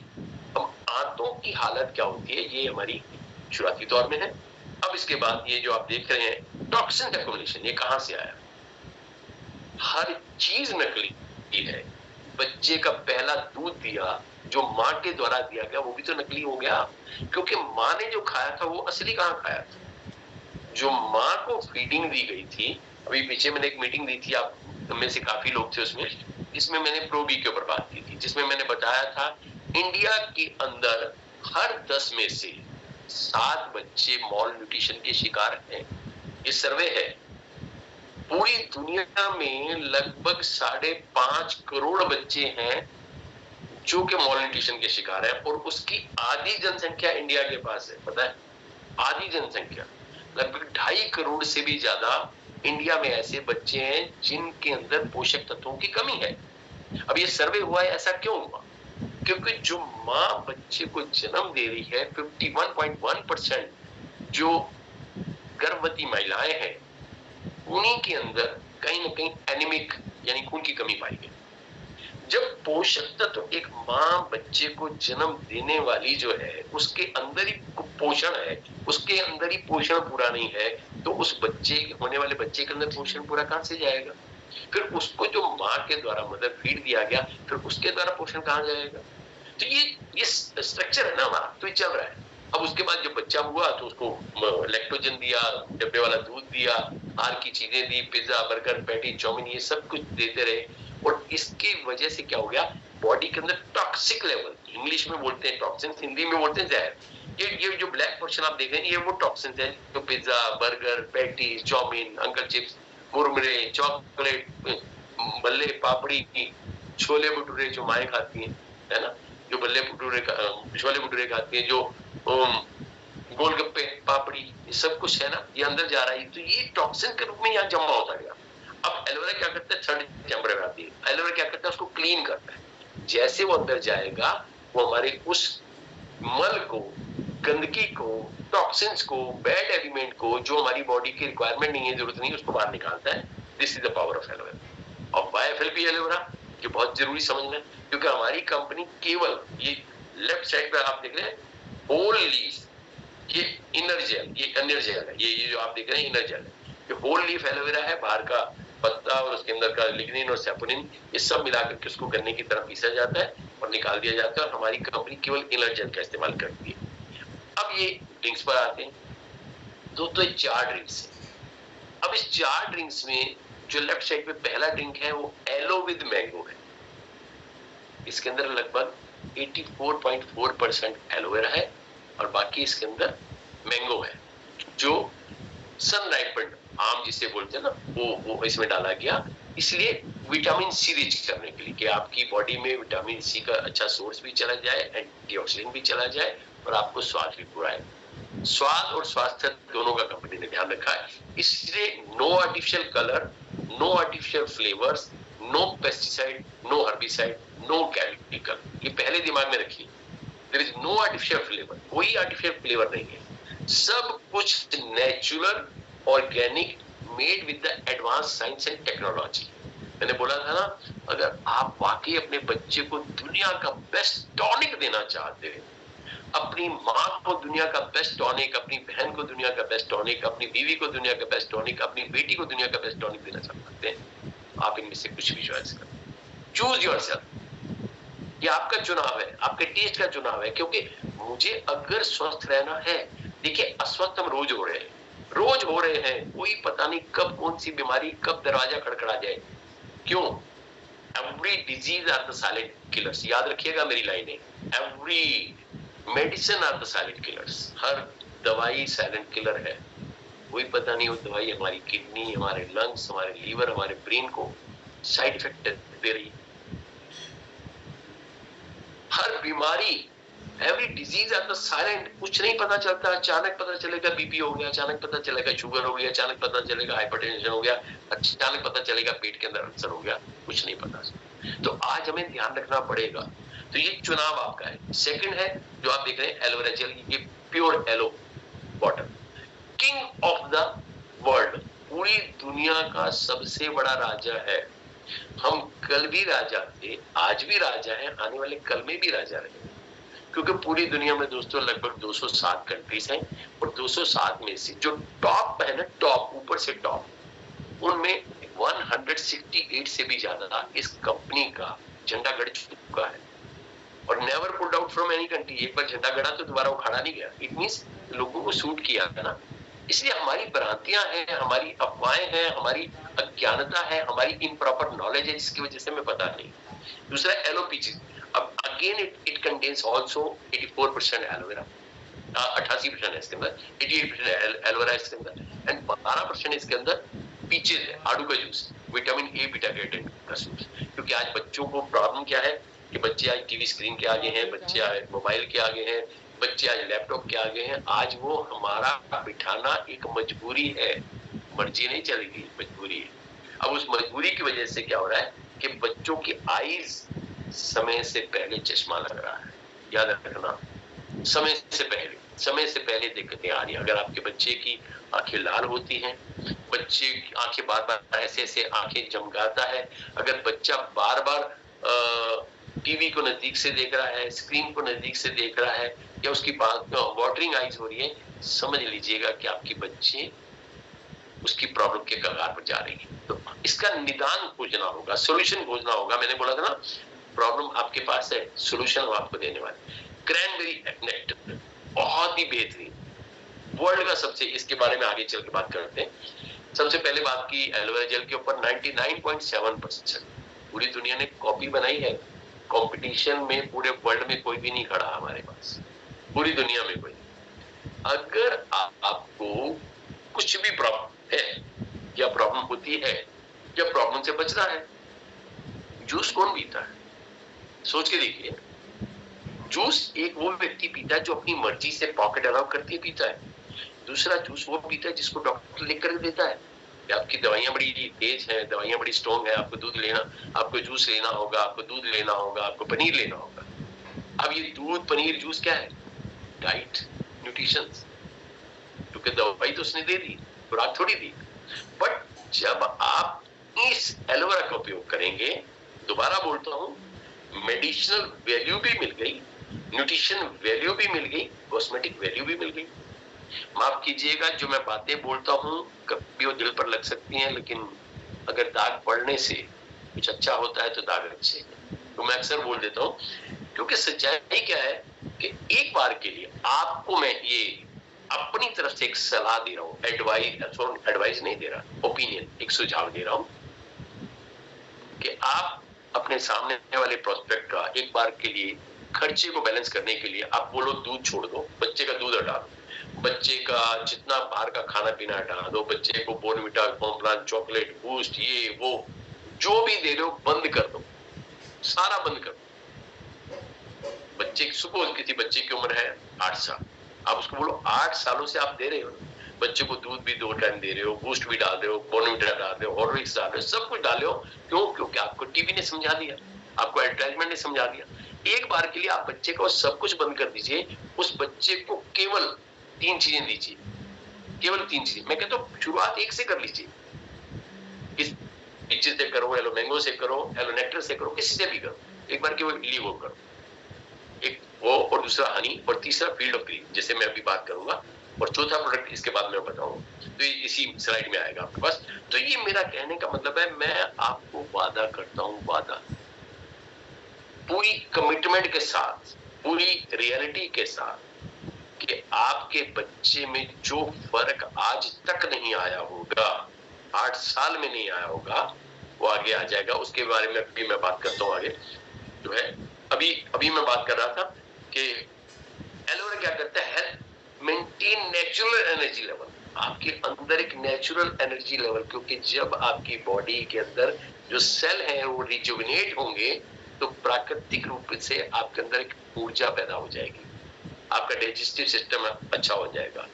[SPEAKER 1] अब आंतों की हालत क्या होती है, ये हमारी शुरुआती दौर में है। अब इसके बाद ये जो आप देख रहे हैं टॉक्सिन एक्युमुलेशन, ये कहां से आया? हर चीज नकली है। बच्चे का पहला दूध दिया जो माँ के द्वारा दिया गया, वो भी तो नकली हो गया, क्योंकि माँ ने जो खाया था वो असली कहां खाया था? जो माँ को फीडिंग दी गई थी। अभी पीछे मैंने एक मीटिंग दी थी, आप में से काफी लोग थे उसमें, जिसमें मैंने प्रो-बी के ऊपर बात की थी, जिसमें मैंने बताया था इंडिया के अंदर हर 10 में से 7 बच्चे मॉल न्यूट्रिशन के शिकार हैं। ये सर्वे है। पूरी दुनिया में लगभग 5.5 करोड़ बच्चे हैं जो कि मॉलन्यूट्रिशन के शिकार है, और उसकी आधी जनसंख्या इंडिया के पास है, पता है, आधी जनसंख्या, लगभग 2.5 करोड़ से भी ज्यादा इंडिया में ऐसे बच्चे हैं जिनके अंदर पोषक तत्वों की कमी है। अब ये सर्वे हुआ है, ऐसा क्यों हुआ? क्योंकि जो माँ बच्चे को जन्म दे रही है, 51.1% जो गर्भवती महिलाएं हैं, उन्हीं के अंदर कहीं ना कहीं एनीमिक यानी खून की कमी पाई गई। जब पोषक तत्व एक माँ बच्चे को जन्म देने वाली जो है उसके अंदर ही पोषण है, उसके अंदर ही पोषण पूरा नहीं है, तो उस बच्चे होने वाले बच्चे के अंदर पोषण पूरा कहां से जाएगा? फिर उसको जो माँ के द्वारा मदर फीड दिया गया, फिर उसके द्वारा पोषण कहां जाएगा? तो ये स्ट्रक्चर है ना हमारा, तो ये चल रहा है। अब उसके बाद जब बच्चा हुआ तो उसको लैक्टोजन दिया, डब्बे वाला दूध दिया, बाहर की चीजें दी, पिज्जा, बर्गर, पैटी, चाउमीन, ये सब कुछ देते रहे, और इसकी वजह से क्या हो गया, बॉडी के अंदर टॉक्सिक लेवल, इंग्लिश में बोलते हैं टॉक्सिन, हिंदी में बोलते हैं जहर। ये जो ब्लैक पोर्शन आप देख रहे हैं, ये वो टॉक्सिन है जो pizza, burger, patty, chow mein, Uncle Chips, मुरमुरे, चॉकलेट, बल्ले, पापड़ी, छोले भटूरे जो माएँ खाती हैं, है ना, जो बल्ले भटूरे, छोले भटूरे खाती हैं, जो गोलगप्पे, पापड़ी, ये सब कुछ है ना, ये अंदर जा रहा है, तो ये टॉक्सिन के रूप में यहाँ जमा होता गया। अब एलोवेरा क्या करता है, थर्ड चैम्बर में आती है, एलोवेरा क्या करता है, उसको क्लीन करता है। जैसे वो अंदर जाएगा, वो हमारे उस मल को, गंदगी को, टॉक्सिन्स को, बैड एलिमेंट को, जो हमारी बॉडी की रिक्वायरमेंट नहीं है, जरूरत नहीं है, उसको बाहर निकालता है। This is the power of aloe vera. और बायोएफएलपी एलोवेरा, जो बहुत जरूरी समझना है, क्योंकि हमारी कंपनी केवल ये लेफ्ट साइड पे आप देख रहे हैं होल लीफ, ये इनर जेल, ये इनर जेल है, ये जो आप देख रहे हैं इनर जेल है, ये होल लीफ एलोवेरा है, बाहर का पत्ता और उसके अंदर का लिग्निन और सैपोनिन, ये सब मिलाकर के उसको गन्ने की तरह पीसा जाता है और निकाल दिया जाता है, और हमारी कंपनी केवल इनर जेल का इस्तेमाल करती है। अब ये ड्रिंक्स पर आते हैं, तो ये 4 ड्रिंक्स है। अब इस 4 ड्रिंक्स में जो लेफ्ट साइड पे पहला ड्रिंक है वो एलो विद मैंगो है। इसके अंदर लगभग 84.4% एलोवेरा है, और बाकी इसके अंदर मैंगो है, जो सन राइपेंड आम जिसे बोलते हैं ना, वो इसमें डाला गया, इसलिए विटामिन सी रिच करने के लिए, कि आपकी बॉडी में विटामिन सी का अच्छा सोर्स भी चला जाए, एंटीऑक्सीडेंट भी चला जाए, और आपको स्वाद भी पूरा है। स्वाद और स्वास्थ्य दोनों का कंपनी ने ध्यान रखा है, इसलिए no artificial colour, no artificial flavours, no pesticide, no herbicide, no chemical, ये पहले दिमाग में रखिए। There is no artificial flavour, कोई आर्टिफिशियल फ्लेवर नहीं है, सब कुछ natural, organic, made with the advance science and technology. मैंने बोला था ना, अगर आप वाकई अपने बच्चे को दुनिया का बेस्ट टॉनिक देना चाहते हैं, अपनी माँ को दुनिया का बेस्ट टॉनिक, अपनी बहन को दुनिया का बेस्ट टॉनिक, अपनी बीवी को दुनिया का बेस्ट टॉनिक, अपनी बेटी को दुनिया का बेस्ट टॉनिक देना चाहते हैं, आप इनमें से कुछ भी चॉइस करें, चूज योरसेल्फ। ये आपका चुनाव है, आपके टेस्ट का चुनाव है, क्योंकि मुझे अगर स्वस्थ रहना है, देखिए अस्वस्थ हम रोज हो रहे हैं, रोज हो रहे हैं, कोई पता नहीं कब कौन सी बीमारी, कब दरवाजा खड़खड़ा जाए। क्यों? Every disease are the silent killers, याद रखिएगा मेरी लाइनें, every medicine are the silent killers, हर दवाई साइलेंट किलर है, कोई पता नहीं वो दवाई हमारी किडनी, हमारे लंग्स, हमारे लीवर, हमारे ब्रेन को साइड इफेक्ट दे रही। हर बीमारी, every disease are the silent, कुछ नहीं पता चलता, अचानक पता चलेगा बीपी हो गया, अचानक पता चलेगा शुगर हो गया, अचानक पता चलेगा हाइपरटेंशन हो गया, अचानक पता चलेगा पेट के अंदर अल्सर हो गया, कुछ नहीं पता। तो आज हमें ध्यान रखना पड़ेगा, तो ये चुनाव आपका है। सेकंड है जो आप देख रहे हैं एलोवेरा जेल, ये pure aloe water, king of the world, पूरी दुनिया का सबसे बड़ा राजा है। हम कल भी राजा थे, आज भी राजा हैं, आने वाले कल में भी राजा रहेंगे, क्योंकि पूरी दुनिया में दोस्तों लगभग 207 कंट्रीज हैं, और 207 में से जो टॉप है ना, टॉप ऊपर से टॉप, उनमें 168 से भी ज्यादा इस कंपनी का झंडा गड़ चुका है, और never pulled out from any country. एक बार झंडा गड़ा तो दोबारा उखाड़ा नहीं गया, इट मींस लोगों को सूट किया है ना। इसलिए हमारी भ्रांतियां हैं, हमारी अफवाहें हैं, हमारी अज्ञानता है, हमारी इम्प्रॉपर नॉलेज है, जिसकी वजह से हमें पता नहीं। दूसरा एलोपीजी, अब again it contains also 84% aloe vera, 88% है इसके अंदर, 88% एलोवेरा इसके अंदर, एंड 12% इसके अंदर पीचेज है, आड़ू का juice, vitamin A beta carotene का जूस। क्योंकि आज बच्चों को प्रॉब्लम क्या है कि कि बच्चे आज टीवी स्क्रीन के आगे हैं, बच्चे आज मोबाइल के आगे हैं, बच्चे आज लैपटॉप के आगे हैं। आज वो हमारा बिठाना एक मजबूरी है, मर्जी नहीं चलेगी, मजबूरी है। अब उस मजबूरी की वजह से क्या हो रहा है कि बच्चों की आईज समय से पहले चश्मा लग रहा है। याद रखना, समय से पहले दिक्कतें आ रही हैं। अगर आपके बच्चे की आंखें लाल होती हैं, बच्चे की आंखें बार बार ऐसे आंखें झमकाता है, अगर बच्चा बार बार टीवी को नजदीक से देख रहा है, स्क्रीन को नजदीक से देख रहा है, या उसकी बात वाटरिंग आईज हो रही है, समझ लीजिएगा कि आपके बच्चे उसकी प्रॉब्लम के कगार पर जा रही है। तो इसका निदान खोजना होगा, सोल्यूशन खोजना होगा। मैंने बोला था ना, प्रॉब्लम आपके पास है, सोल्यूशन हम आपको देने वाले। क्रैनबेरी नेक्टर बहुत ही बेहतरीन, वर्ल्ड का सबसे, इसके बारे में आगे चल के बात करते हैं। सबसे पहले बात की एलोवेरा जेल के ऊपर 99.7%। पूरी दुनिया ने कॉपी बनाई है, कंपटीशन में पूरे वर्ल्ड में कोई भी नहीं खड़ा हमारे पास, पूरी दुनिया में कोई। अगर आपको कुछ भी प्रॉब्लम है या प्रॉब्लम होती है या प्रॉब्लम से बचना है, जूस कौन पीता है? सोच के देखिए, जूस एक वो व्यक्ति पीता है जो अपनी मर्जी से पॉकेट अलाउ करके पीता है। दूसरा जूस वो पीता है जिसको डॉक्टर लिख कर देता है। आपकी दवाइयां बड़ी तेज हैं, दवाइयां बड़ी स्ट्रॉन्ग है, आपको दूध लेना, आपको जूस लेना होगा, आपको दूध लेना होगा, आपको पनीर लेना होगा। अब ये दूध, पनीर, जूस क्या है? डाइट, न्यूट्रिशन, क्योंकि दवाई तो उसने दे दी, खुराक थोड़ी दी। बट जब आप इस एलोवेरा का उपयोग करेंगे, दोबारा बोलता हूं, मेडिसिनल वैल्यू भी मिल गई, न्यूट्रिशन वैल्यू भी मिल गई, कॉस्मेटिक वैल्यू भी मिल गई। माफ कीजिएगा, जो मैं बातें बोलता हूं कभी वो दिल पर लग सकती हैं, लेकिन अगर दाग पड़ने से कुछ अच्छा होता है तो दाग अच्छे हैं, तो मैं अक्सर बोल देता हूं। क्योंकि सच्चाई क्या है कि एक बार के लिए आपको मैं ये अपनी तरफ से एक सलाह दे रहा हूं, एडवाइस नहीं दे रहा, ओपिनियन, एक सुझाव दे रहा हूं कि आप अपने सामने वाले प्रोस्पेक्ट का एक बार के लिए खर्चे को बैलेंस करने के लिए आप बोलो दूध छोड़ दो, बच्चे का दूध हटा दो, बच्चे का जितना बाहर का खाना पीना हटा दो, बच्चे को बोर्नविटा, कॉम्प्लान, चॉकलेट, बूस्ट, ये वो जो भी दे रहे हो बंद कर दो, सारा बंद कर दो। बच्चे, सपोज किसी बच्चे की उम्र है 8 साल, आप उसको बोलो 8 सालों से आप दे रहे हो बच्चे को दूध भी 2 टाइम दे रहे हो, बूस्ट भी डाल रहे हो, बोर्नविटा डाल रहे हो, हॉर्लिक्स डाल रहे हो, सब कुछ डाल रहे हो। क्यों? क्योंकि आपको टीवी ने समझा दिया, आपको एडवर्टाइजमेंट ने समझा दिया। एक बार के लिए आप बच्चे को सब कुछ बंद कर दीजिए, उस बच्चे को केवल 3 चीजें दीजिए, केवल 3 चीजें। मैं कहता हूं शुरुआत एक से कर लीजिए, इस पीछे से करो, एलो मैंगो से करो, एलो नेक्टर से करो, किसी से भी करो, एक बार केवल लीव करो, एक वो, और दूसरा हनी, और तीसरा फील्ड ऑफ ग्रीन, जैसे मैं अभी बात करूंगा, और चौथा प्रोडक्ट इसके बाद मैं बताऊंगा, तो इसी स्लाइड में आएगा आपके पास। तो ये मेरा कहने का मतलब है, मैं आपको वादा करता हूं, वादा पूरी कमिटमेंट के साथ, पूरी रियलिटी के साथ, कि आपके बच्चे में जो फर्क आज तक नहीं आया होगा, 8 साल में नहीं आया होगा, वो आगे आ जाएगा। उसके बारे में अभी मैं बात करता हूं आगे। जो है अभी मैं बात कर रहा था कि एलोवेरा क्या करता है, मेंटेन नेचुरल एनर्जी लेवल, आपके अंदर एक नेचुरल एनर्जी लेवल, क्योंकि जब आपकी बॉडी के अंदर जो सेल है वो रिजुविनेट होंगे, तो प्राकृतिक रूप से आपके अंदर एक ऊर्जा पैदा हो जाएगी, आपका डाइजेस्टिव सिस्टम अच्छा हो जाएगा,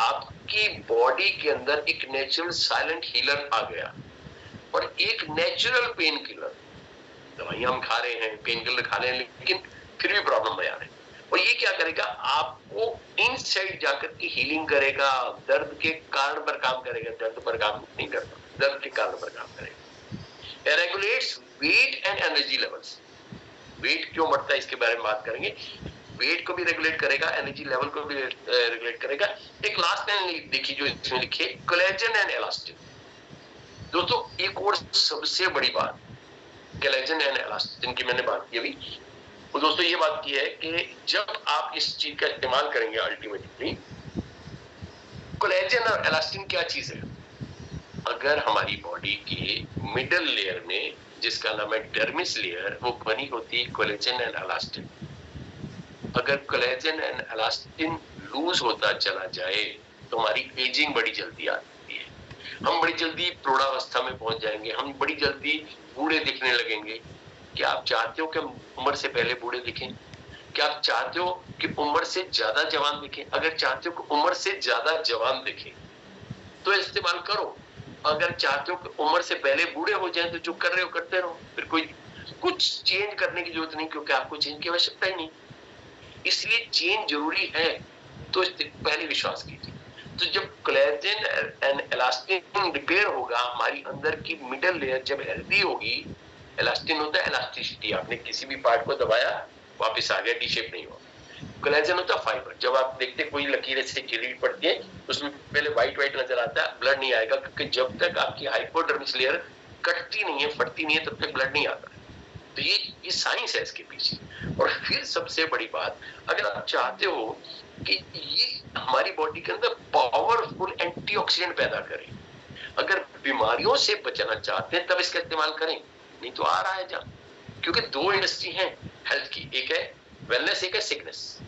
[SPEAKER 1] आपकी बॉडी के अंदर एक नेचुरल साइलेंट हीलर आ गया, और एक नेचुरल पेन किलर। दवाइयां हम खा रहे हैं, पेन किलर खा रहे हैं, लेकिन फिर भी प्रॉब्लम में आ रहे हैं। और ये क्या करेगा, आपको इनसाइड जाकर के हीलिंग करेगा, दर्द के कारण पर काम करेगा, दर्द पर काम नहीं करता, दर्द के कारण पर काम करेगा। Regulates weight and energy levels, weight क्यों बढ़ता है इसके बारे में बात करेंगे। वेट को भी रेगुलेट करेगा, एनर्जी लेवल को भी रेगुलेट करेगा। एक लास्ट लाइन देखिए जो इसमें लिखे, कोलेजन एंड इलास्टिन। दोस्तों एक और सबसे बड़ी बात, कोलेजन एंड इलास्टिन की मैंने बात की अभी, तो दोस्तों ये बात की है कि जब आप इस चीज का इस्तेमाल करेंगे, अल्टीमेटली कोलेजन और इलास्टिन क्या चीज है, अगर हमारी बॉडी के मिडल लेयर में, जिसका नाम है डर्मिस लेयर, वो बनी होती है कोलेजन एंड इलास्टिन। अगर कोलेजन एंड इलास्टिन लूज होता चला जाए तो हमारी एजिंग बड़ी जल्दी आती है, हम बड़ी जल्दी प्रौढ़ावस्था में पहुंच जाएंगे, हम बड़ी जल्दी बूढ़े दिखने लगेंगे। क्या आप चाहते हो कि हम उम्र से पहले बूढ़े दिखें? क्या आप चाहते हो कि उम्र से ज्यादा जवान दिखें? अगर चाहते हो कि उम्र से ज्यादा जवान दिखें तो इस्तेमाल करो। अगर चाहते हो कि उम्र से पहले बूढ़े हो जाएं तो जो कर रहे हो करते रहो, फिर कोई कुछ चेंज करने की जरूरत नहीं, क्योंकि आपको चेंज की आवश्यकता ही नहीं। इसलिए चेंज जरूरी है, तो इस पहले विश्वास कीजिए। तो जब कोलेजन एंड इलास्टिन रिपेयर होगा, हमारी अंदर की मिडल लेयर जब हेल्दी होगी, इलास्टिन होता है इलास्टिसिटी, आपने किसी भी पार्ट को दबाया वापस आ गया, डी शेप नहीं हुआ। कोलेजन होता है फाइबर, जब आप देखते कोई लकीर से चिरी पड़ती है उसमें पहले व्हाइट व्हाइट नजर आता है, ब्लड नहीं आएगा, क्योंकि जब तक आपकी हाइपोडर्मिस लेयर कटती नहीं है, फटती नहीं है, तब तक ब्लड नहीं आता। तो ये साइंस है इसके पीछे। और फिर सबसे बड़ी बात, अगर आप चाहते हो कि ये हमारी बॉडी के अंदर पावरफुल एंटीऑक्सीडेंट पैदा करे, अगर बीमारियों से बचना चाहते हैं तब इसका इस्तेमाल करें, नहीं तो आ रहा है जहां, क्योंकि दो इंडस्ट्री है हेल्थ की, एक है वेलनेस, एक है सिकनेस।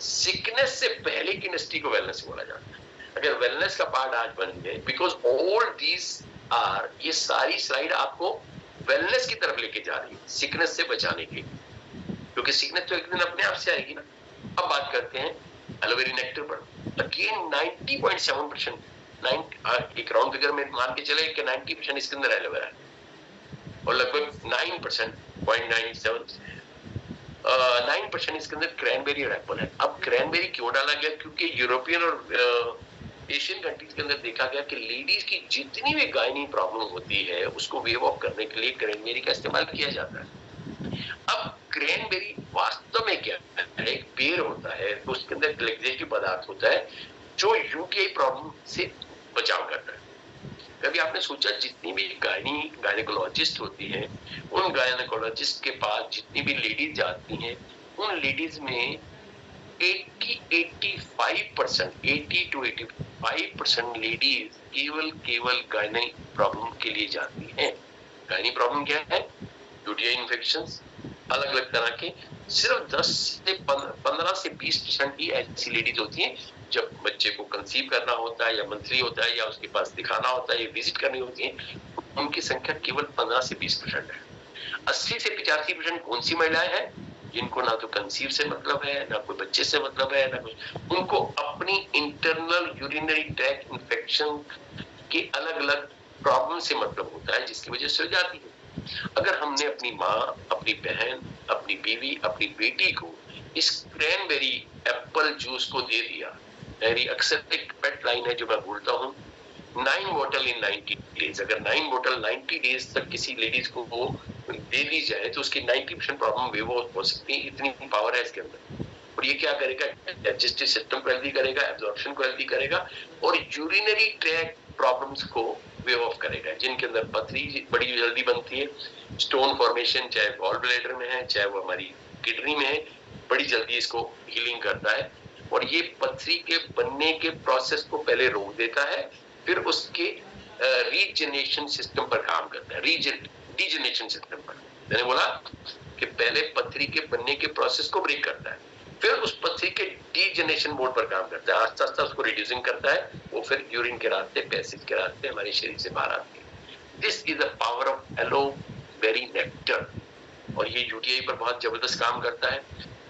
[SPEAKER 1] सिकनेस से पहले की इंडस्ट्री को वेलनेस बोला जाता है। अगर वेलनेस का पार्ट आज बन गए, बिकॉज ऑल दीज आर, ये सारी स्लाइड आपको वेलनेस की तरफ लेके जा रही है, सिकनेस से बचाने के, क्योंकि सिकनेस तो एक दिन अपने आप से आएगी ना। अब बात करते हैं एलोवेरा नेक्टर पर। अगेन 90.7%, एक राउंड फिगर में मान के चले कि 90% इसके अंदर एलोवेरा है, और लगभग 9%, 9% इसके अंदर क्रैनबेरी और एप्पल है। अब क्रैनबेरी क्यों डाला गया? क्योंकि यूरोपियन और एशियन कंट्रीज के अंदर देखा गया कि लेडीज की जितनी भी गायनी प्रॉब्लम होती है उसको वेव ऑफ करने के लिए क्रैनबेरी का इस्तेमाल किया जाता है। अब क्रैनबेरी वास्तव में क्या है? एक बेर होता है, उसके अंदर एक लग्जेटिव पदार्थ होता है जो यूटीआई प्रॉब्लम से बचाव करता है। कभी आपने सोचा जितनी भी गायनेकोलॉजिस्ट होती हैं, उन गायनेकोलॉजिस्ट के पास जितनी भी लेडीज जाती हैं, उन लेडीज में 80 to 85% लेडीज केवल गायनी प्रॉब्लम के लिए जाती हैं। गायनी प्रॉब्लम क्या है? यूटीआई इन्फेक्शंस अलग अलग तरह के। सिर्फ 15 से 20% ही ऐसी लेडीज होती हैं जब बच्चे को कंसीव करना होता है या मंथली होता है या उसके पास दिखाना होता है या विजिट करनी होती है, उनकी संख्या केवल 15 से 20% है। 80 से 85% कौन सी महिलाएं हैं? जिनको ना तो कंसीव से मतलब है, ना कोई बच्चे से मतलब है, ना कुछ, उनको अपनी इंटरनल यूरिनरी ट्रैक्ट इन्फेक्शन के अलग अलग प्रॉब्लम से मतलब होता है, जिसकी वजह से हो जाती है। अगर हमने अपनी माँ, अपनी बहन, अपनी बीवी, अपनी बेटी को इस क्रैनबेरी एप्पल जूस को दे दिया, मेरी अक्सर एक पेट लाइन है जो मैं बोलता हूँ, 9 बॉटल इन 90 डेज। अगर 9 बॉटल 90 डेज तक किसी लेडीज को वो दे दी जाए तो उसकी 90% प्रॉब्लम वेव हो सकती है, इतनी पावर है इसके अंदर। और ये क्या करेगा? डाइजेस्टिव सिस्टम को हेल्दी करेगा, एब्जॉर्प्शन को हेल्दी करेगा, और यूरिनरी ट्रैक्ट प्रॉब्लम्स को वेव ऑफ करेगा। जिनके अंदर पथरी बड़ी जल्दी बनती है, स्टोन फॉर्मेशन चाहे गॉल ब्लैडर में है चाहे वो हमारी किडनी में है, बड़ी जल्दी इसको हीलिंग करता है। और ये पथरी के बनने के प्रोसेस को पहले रोक देता है, फिर उसके रीजनरेशन सिस्टम पर काम करता है, रीजनरेशन सिस्टम पर। मैंने बोला कि पहले पथरी के बनने के प्रोसेस को ब्रेक करता है, फिर उस पथरी के डीजनरेशन मोड पर काम करता है, आस्ता आस्ता उसको रिड्यूसिंग करता है, वो फिर यूरिन के रास्ते, पैसेज के रास्ते हमारे शरीर से बाहर आती है। This is the power of एलोवेरी नेक्टर। और ये यूटीआई पर बहुत जबरदस्त काम करता है,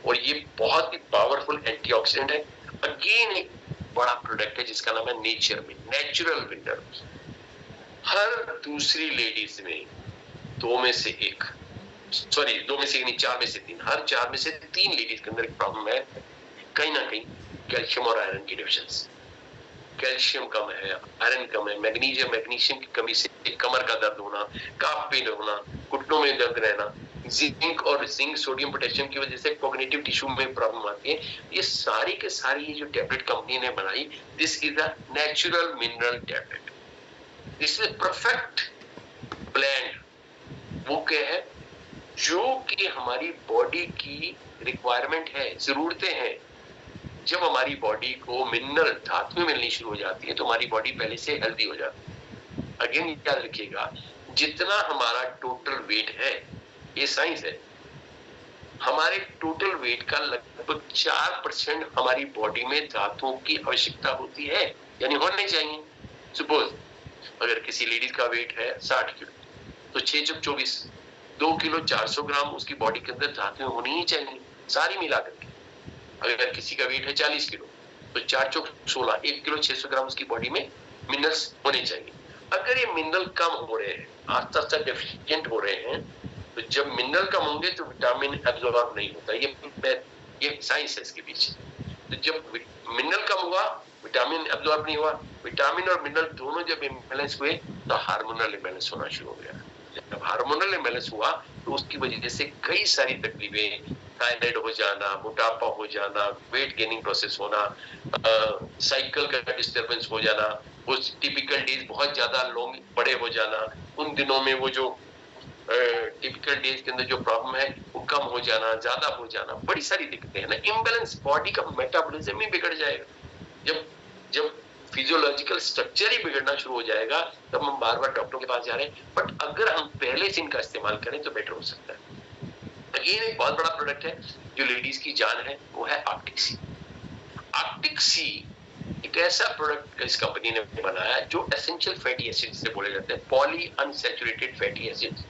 [SPEAKER 1] और ये बहुत ही पावरफुल एंटीऑक्सीडेंट है। अगेन एक बड़ा प्रोडक्ट है जिसका नाम है नेचुरल विंटर। हर दूसरी लेडीज में 2 में से 1 नहीं, 4 में से 3, हर 4 में से 3 लेडीज के अंदर एक प्रॉब्लम है, कहीं ना कहीं कैल्शियम और आयरन की डिफिशिएंसी। कैल्शियम कम है, आयरन कम है, मैग्नीशियम की कमी से कमर का दर्द होना, काफ पेन होना, घुटनों में दर्द रहना, जिंक सोडियम पोटेशियम की वजह से कॉग्निटिव टिश्यू में प्रॉब्लम आती है। ये सारी के सारी ये जो टैबलेट कंपनी ने बनाई, this is a natural mineral tablet, this is perfect blend. वो क्या है? जो कि हमारी बॉडी की रिक्वायरमेंट है, जरूरतें हैं। जब हमारी बॉडी को मिनरल धातुएं मिलनी शुरू हो जाती है तो हमारी बॉडी पहले से हेल्दी हो जाती है। अगेन याद रखिएगा, जितना हमारा टोटल वेट है, ये साइंस है, हमारे टोटल वेट का लगभग 4% हमारी बॉडी में धातुओं की आवश्यकता होती है, यानी होने चाहिए। सपोज अगर किसी लेडीज का वेट है 60 किलो, तो 6 × 24 2 किलो 400 ग्राम उसकी बॉडी के अंदर धातुएं होनी ही चाहिए सारी मिला करके। अगर किसी का वेट है 40 किलो तो 4 चौक 16, 1 किलो 600 ग्राम उसकी बॉडी में मिनरल्स होने चाहिए। अगर ये मिनरल कम हो रहे हैं, आस्ते आस्ते डेफिशिएंट हो रहे हैं, तो जब मिनरल कम होंगे तो विटामिन एब्जॉर्ब नहीं होता। ये साइंस है इसके पीछे। तो जब मिनरल कम हुआ, विटामिन एब्जॉर्ब नहीं हुआ, विटामिन और मिनरल दोनों जब इम्बैलेंस हुए तो हार्मोनल इम्बैलेंस होना शुरू हो गया। जब हार्मोनल इम्बैलेंस हुआ तो उसकी वजह से कई सारी तकलीफें, थायराइड हो जाना, मोटापा हो जाना, वेट गेनिंग प्रोसेस होना, साइकिल का डिस्टर्बेंस हो जाना, उस टिपिकल डेज बहुत ज्यादा लॉन्ग बड़े हो जाना, उन दिनों में वो जो टिपिकल डेज के अंदर जो प्रॉब्लम है वो कम हो जाना, ज्यादा हो जाना, बड़ी सारी दिक्कतें हैं ना। इम्बैलेंस, बॉडी का मेटाबॉलिज्म ही बिगड़ जाएगा। जब जब फिजियोलॉजिकल स्ट्रक्चर ही बिगड़ना शुरू हो जाएगा तब हम बार बार डॉक्टरों के पास जा रहे हैं। बट अगर हम पहले से इनका इस्तेमाल करें तो बेटर हो सकता है। ये एक बहुत बड़ा प्रोडक्ट है जो लेडीज की जान है, वो है आर्टिक सी। आर्टिक सी एक ऐसा प्रोडक्ट इस कंपनी ने बनाया जो एसेंशियल फैटी एसिड से बोले जाते हैं, poly unsaturated fatty acids.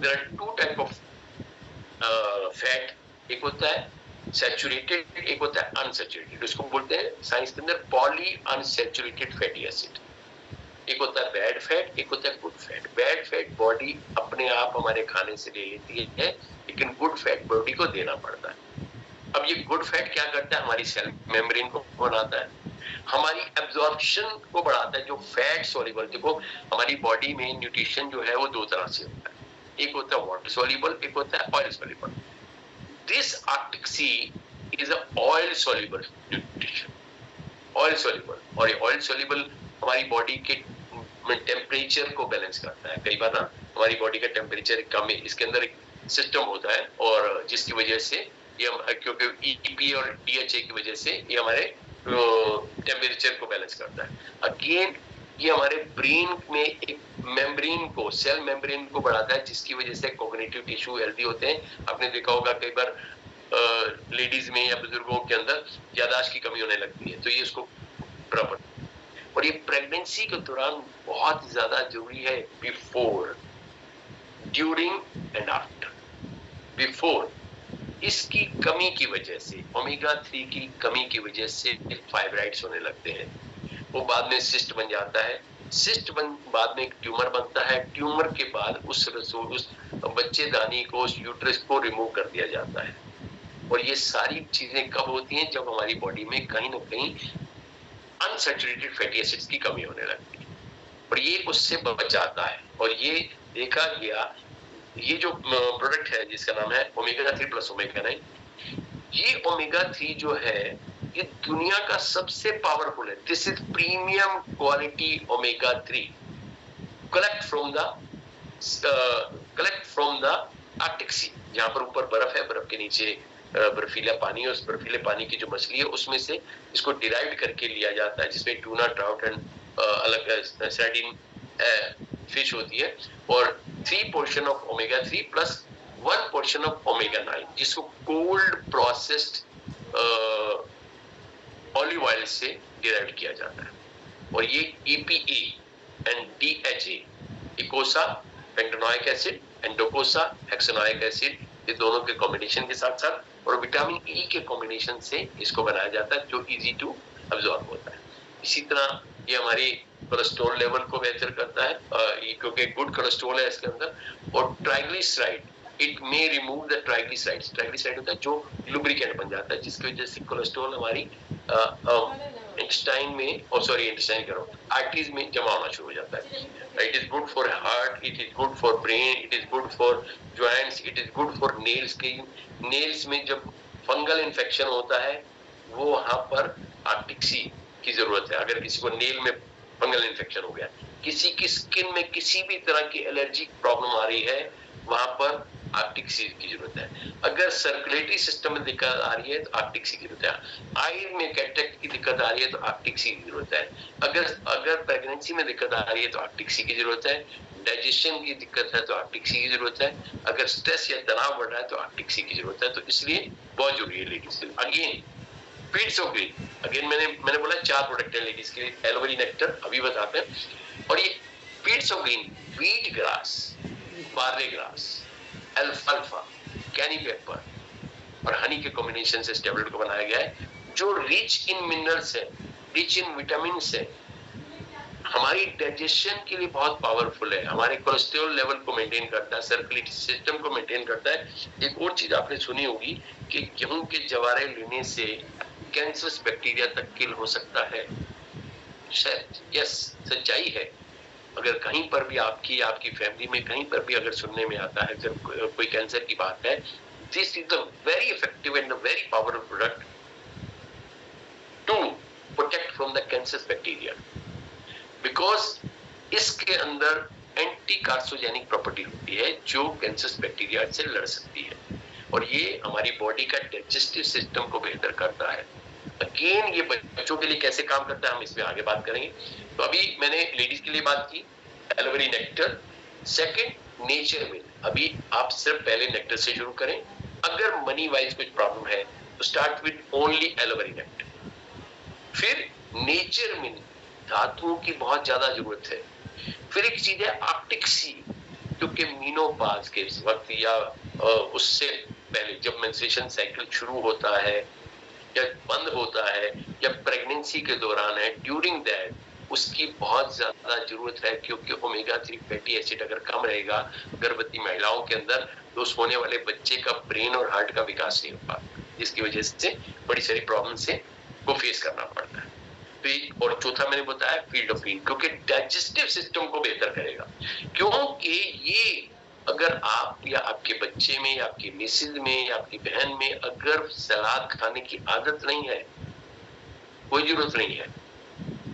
[SPEAKER 1] There are two type of fat, एक होता है सैचुरेटेड, एक होता है अनसैचुरेटेड। उसको बोलते हैं साइंस के अंदर पॉली अनसैचुरेटेड फैटी एसिड। एक होता है बैड फैट, एक होता है good fat. Bad fat body अपने आप हमारे खाने से ले लेती है, लेकिन गुड फैट बॉडी को देना पड़ता है। अब ये गुड फैट क्या करता है? हमारी सेल मेम्ब्रेन को बनाता है, हमारी एब्जॉर्प्शन को बढ़ाता है। जो फैट सॉल्युबल, देखो हमारी बॉडी में न्यूट्रिशन जो है वो दो तरह से होता है, एक होता है वाटर सॉल्युबल, एक होता है oil soluble. This arctic sea is a oil soluble nutrition, oil soluble. और ये ऑयल सॉल्युबल हमारी बॉडी के टेम्परेचर को बैलेंस करता है। कई बार ना हमारी बॉडी का टेम्परेचर कम है, इसके अंदर एक सिस्टम होता है और जिसकी वजह से ये क्योंकि ईपी और डीएचए की वजह से ये हमारे टेम्परेचर को बैलेंस करता है। अगेन ये हमारे ब्रेन में एक मेम्ब्रेन को, सेल मेम्ब्रेन को बढ़ाता है, जिसकी वजह से कॉग्निटिव टिश्यू हेल्दी होते हैं। आपने देखा होगा कई बार लेडीज में या बुजुर्गों के अंदर याददाश्त की कमी होने लगती है, तो ये इसको प्रॉपर। और ये प्रेगनेंसी के दौरान बहुत ज्यादा जरूरी है, before, during and after. Before, इसकी कमी की वजह से, ओमेगा 3 की कमी की वजह से फाइब्राइड्स होने लगते हैं, वो बाद में सिस्ट बन जाता है, सिस्ट बाद में एक ट्यूमर बनता है, ट्यूमर के बाद उस बच्चेदानी को, उस यूट्रस को रिमूव कर दिया जाता है। और ये सारी चीजें कब होती हैं? जब हमारी बॉडी में कहीं ना कहीं अनसैचुरेटेड फैटी एसिड्स की कमी होने लगती है, और ये उससे बचाता है। और ये देखा गया, ये जो प्रोडक्ट है जिसका नाम है ओमेगा 3 प्लस ओमेगा 9, ये ओमेगा 3 जो है ये दुनिया का सबसे पावरफुल है। This is premium quality omega 3 collect from the Arctic sea. जहां पर ऊपर बर्फ है, बर्फ के नीचे बर्फीला पानी है, उस बर्फीले पानी की जो मछली है उसमें से इसको डिराइव करके लिया जाता है, जिसमें टूना, ट्राउट एंड अलग सर्डिन फिश होती है। और 3 portion of omega 3 plus 1 portion of omega 9, जिसको कोल्ड प्रोसेस्ड ऑलिव ऑयल से डिराइव किया जाता है। और ये EPA and DHA, eicosapentaenoic acid and docosahexaenoic acid, ये दोनों के कॉम्बिनेशन के साथ साथ और विटामिन E के कॉम्बिनेशन से इसको बनाया जाता है, जो इजी टू अब्सॉर्ब होता है। इसी तरह ये हमारी कोलेस्ट्रॉल लेवल को बेहतर करता है, क्योंकि गुड कोलेस्ट्रॉल है इसके अंदर। और triglyceride, it may remove the triglycerides. Triglyceride होता है जो लुब्रिकेंट बन जाता है, जिसकी वजह से कोलेस्ट्रॉल हमारी इंटेस्टाइन में, इंटेस्टाइन करो, आर्टरीज में जमा होना शुरू हो जाता है। It is good for heart, it is good for brain, it is good for joints, it is good for nails. के नेल्स में जब फंगल इन्फेक्शन होता है वो वहां पर आर्टिक सी की जरूरत है। अगर किसी को नेल में फंगल इन्फेक्शन हो गया, किसी की स्किन में किसी भी तरह की एलर्जी प्रॉब्लम आ रही है, वहां पर आर्टिक सी की जरूरत है। अगर सर्कुलेटरी सिस्टम में दिक्कत आ रही है तो आर्टिक सी की जरूरत है। आई में कैटरेक्ट की दिक्कत आ रही है तो आर्टिक सी की जरूरत है। अगर प्रेगनेंसी में दिक्कत आ रही है तो आर्टिक सी की जरूरत है। डाइजेशन की दिक्कत है तो आर्टिक सी की जरूरत है। अगर स्ट्रेस या तनाव बढ़ रहा है तो आर्टिक सी की जरूरत है। तो इसलिए बहुत जरूरी है लेडीज के लिए। Again feeds of green, again मैंने बोला 4 प्रोडक्ट है लेडीज के लिए। एलोवेरी नेक्टर अभी बताते हैं, और ये fields of green, wheat grass, barley grass, अल्फाल्फा, कैनी पेपर और हनी के कॉम्बिनेशन से इस टेबलेट को बनाया गया है, जो रिच इन मिनरल्स है, रिच इन विटामिन है, हमारी डाइजेशन के लिए बहुत पावरफुल है, हमारे कोलेस्ट्रॉल लेवल को मेंटेन करता है, सर्कुलेटरी सिस्टम को मेंटेन करता है। एक और चीज आपने सुनी होगी कि गेहूं के जवारे लेने से कैंसरस बैक्टीरिया तक किल हो सकता है। शायद यस, सच्चाई है। अगर कहीं पर भी आपकी फैमिली में कहीं पर भी अगर सुनने में आता है जब कोई कैंसर की बात है, this is the very effective and very powerful product to protect from the cancer bacteria, because इसके अंदर एंटी कार्सिनोजेनिक प्रॉपर्टी होती है जो कैंसर बैक्टीरिया से लड़ सकती है, और ये हमारी बॉडी का डाइजेस्टिव सिस्टम को बेहतर करता है। अगेन ये बच्चों के लिए कैसे काम करता है हम इस पे आगे बात करेंगे। तो अभी मैंने लेडीज के लिए बात की, aloe vera nectar. Second, nature milk. अभी आप सिर्फ पहले नेक्टर से शुरू करें, अगर मनी वाइज कुछ प्रॉब्लम है तो start with only aloe vera nectar. फिर नेचर मिल्क, धातुओं की बहुत ज्यादा जरूरत है। फिर एक चीज है आर्टिक सी, क्योंकि मीनोपाज के वक्त या उससे पहले जब मेंस्ट्रुएशन साइकिल शुरू होता है या बंद होता है या प्रेगनेंसी के दौरान है, ड्यूरिंग दैट उसकी बहुत ज्यादा जरूरत है, क्योंकि ओमेगा 3 फैटी एसिड अगर कम रहेगा गर्भवती महिलाओं के अंदर तो उस होने वाले बच्चे का ब्रेन और हार्ट का विकास नहीं हो पाता, जिसकी वजह से बड़ी सारी प्रॉब्लम से को फेस करना पड़ता है। और चौथा मैंने बताया फील्ड ऑफ ग्रीन, क्योंकि डाइजेस्टिव सिस्टम को बेहतर करेगा। क्योंकि ये अगर आप या आपके बच्चे में या आपकी मिसेज में या आपकी बहन में अगर सलाद खाने की आदत नहीं है, कोई जरूरत नहीं है,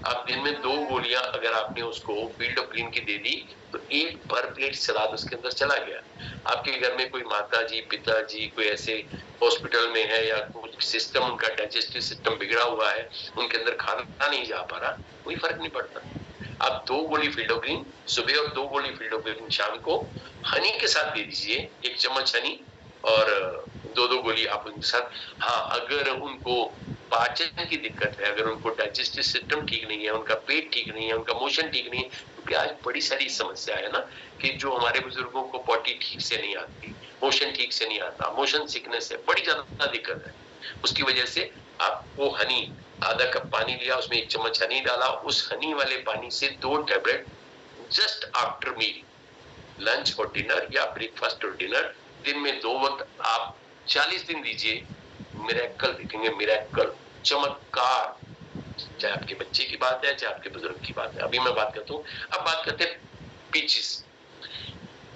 [SPEAKER 1] आप दिन में 2 गोलियां अगर आपने उसको फील्ड ऑफ ग्रीन की दे दी तो एक भर प्लेट सलाद उसके अंदर चला गया। आपके घर में कोई माता जी, पिताजी कोई ऐसे हॉस्पिटल में है या कुछ सिस्टम उनका डाइजेस्टिव सिस्टम बिगड़ा हुआ है, उनके अंदर खाना नहीं जा पा रहा, कोई फर्क नहीं पड़ता। आप 2 गोली फील्ड ऑफ ग्रीन सुबह और 2 गोली फील्ड ऑफ ग्रीन शाम को हनी के साथ दे दीजिए, 1 चम्मच हनी और 2-2 गोली आप उनके साथ। हाँ, अगर उनको पाचन की दिक्कत है, अगर उनको डाइजेस्टिव सिस्टम ठीक नहीं है, उनका पेट ठीक नहीं है, उनका मोशन ठीक नहीं है, क्योंकि आज बड़ी सारी समस्या है ना कि जो हमारे बुजुर्गों को पॉटी ठीक से नहीं आती, मोशन ठीक से नहीं आता, मोशन सिकनेस है, बड़ी ज्यादा दिक्कत है। उसकी वजह से आपको हनी, आधा कप पानी लिया, उसमें 1 चम्मच हनी डाला, उस हनी वाले पानी से 2 tablet just after meal, lunch और डिनर या ब्रेकफास्ट और डिनर, दिन में 2 वक्त आप 40 दिन दीजिए, मिरेकल दिखेंगे, मिरेकल, चमत्कार। चाहे आपके बच्चे की बात है, चाहे आपके बुजुर्ग की बात है। अभी मैं बात करता हूँ, अब बात करते हैं पीचेस।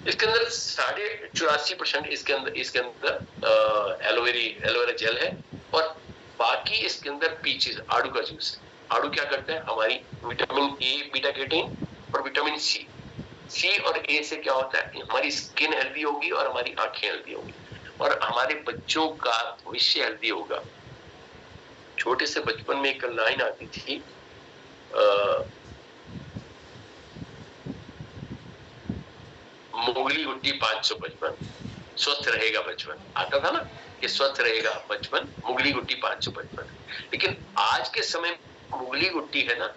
[SPEAKER 1] इसके अंदर 84% इसके अंदर एलोवेरा जेल है, और बाकी इसके अंदर पीचेस, आड़ू का जूस है। आड़ू क्या करता है, हमारी विटामिन ए, बीटा कैरोटीन और विटामिन सी और ए से क्या होता है, हमारी स्किन हेल्दी होगी और हमारी आंखें हेल्दी होगी और हमारे बच्चों का भविष्य हेल्दी होगा। छोटे से बचपन में एक लाइन आती थी, मुगली गुट्टी 555, स्वस्थ रहेगा बचपन, आता था ना कि स्वस्थ रहेगा बचपन, मुगली गुट्टी 555। लेकिन आज के समय मुगली गुट्टी है ना,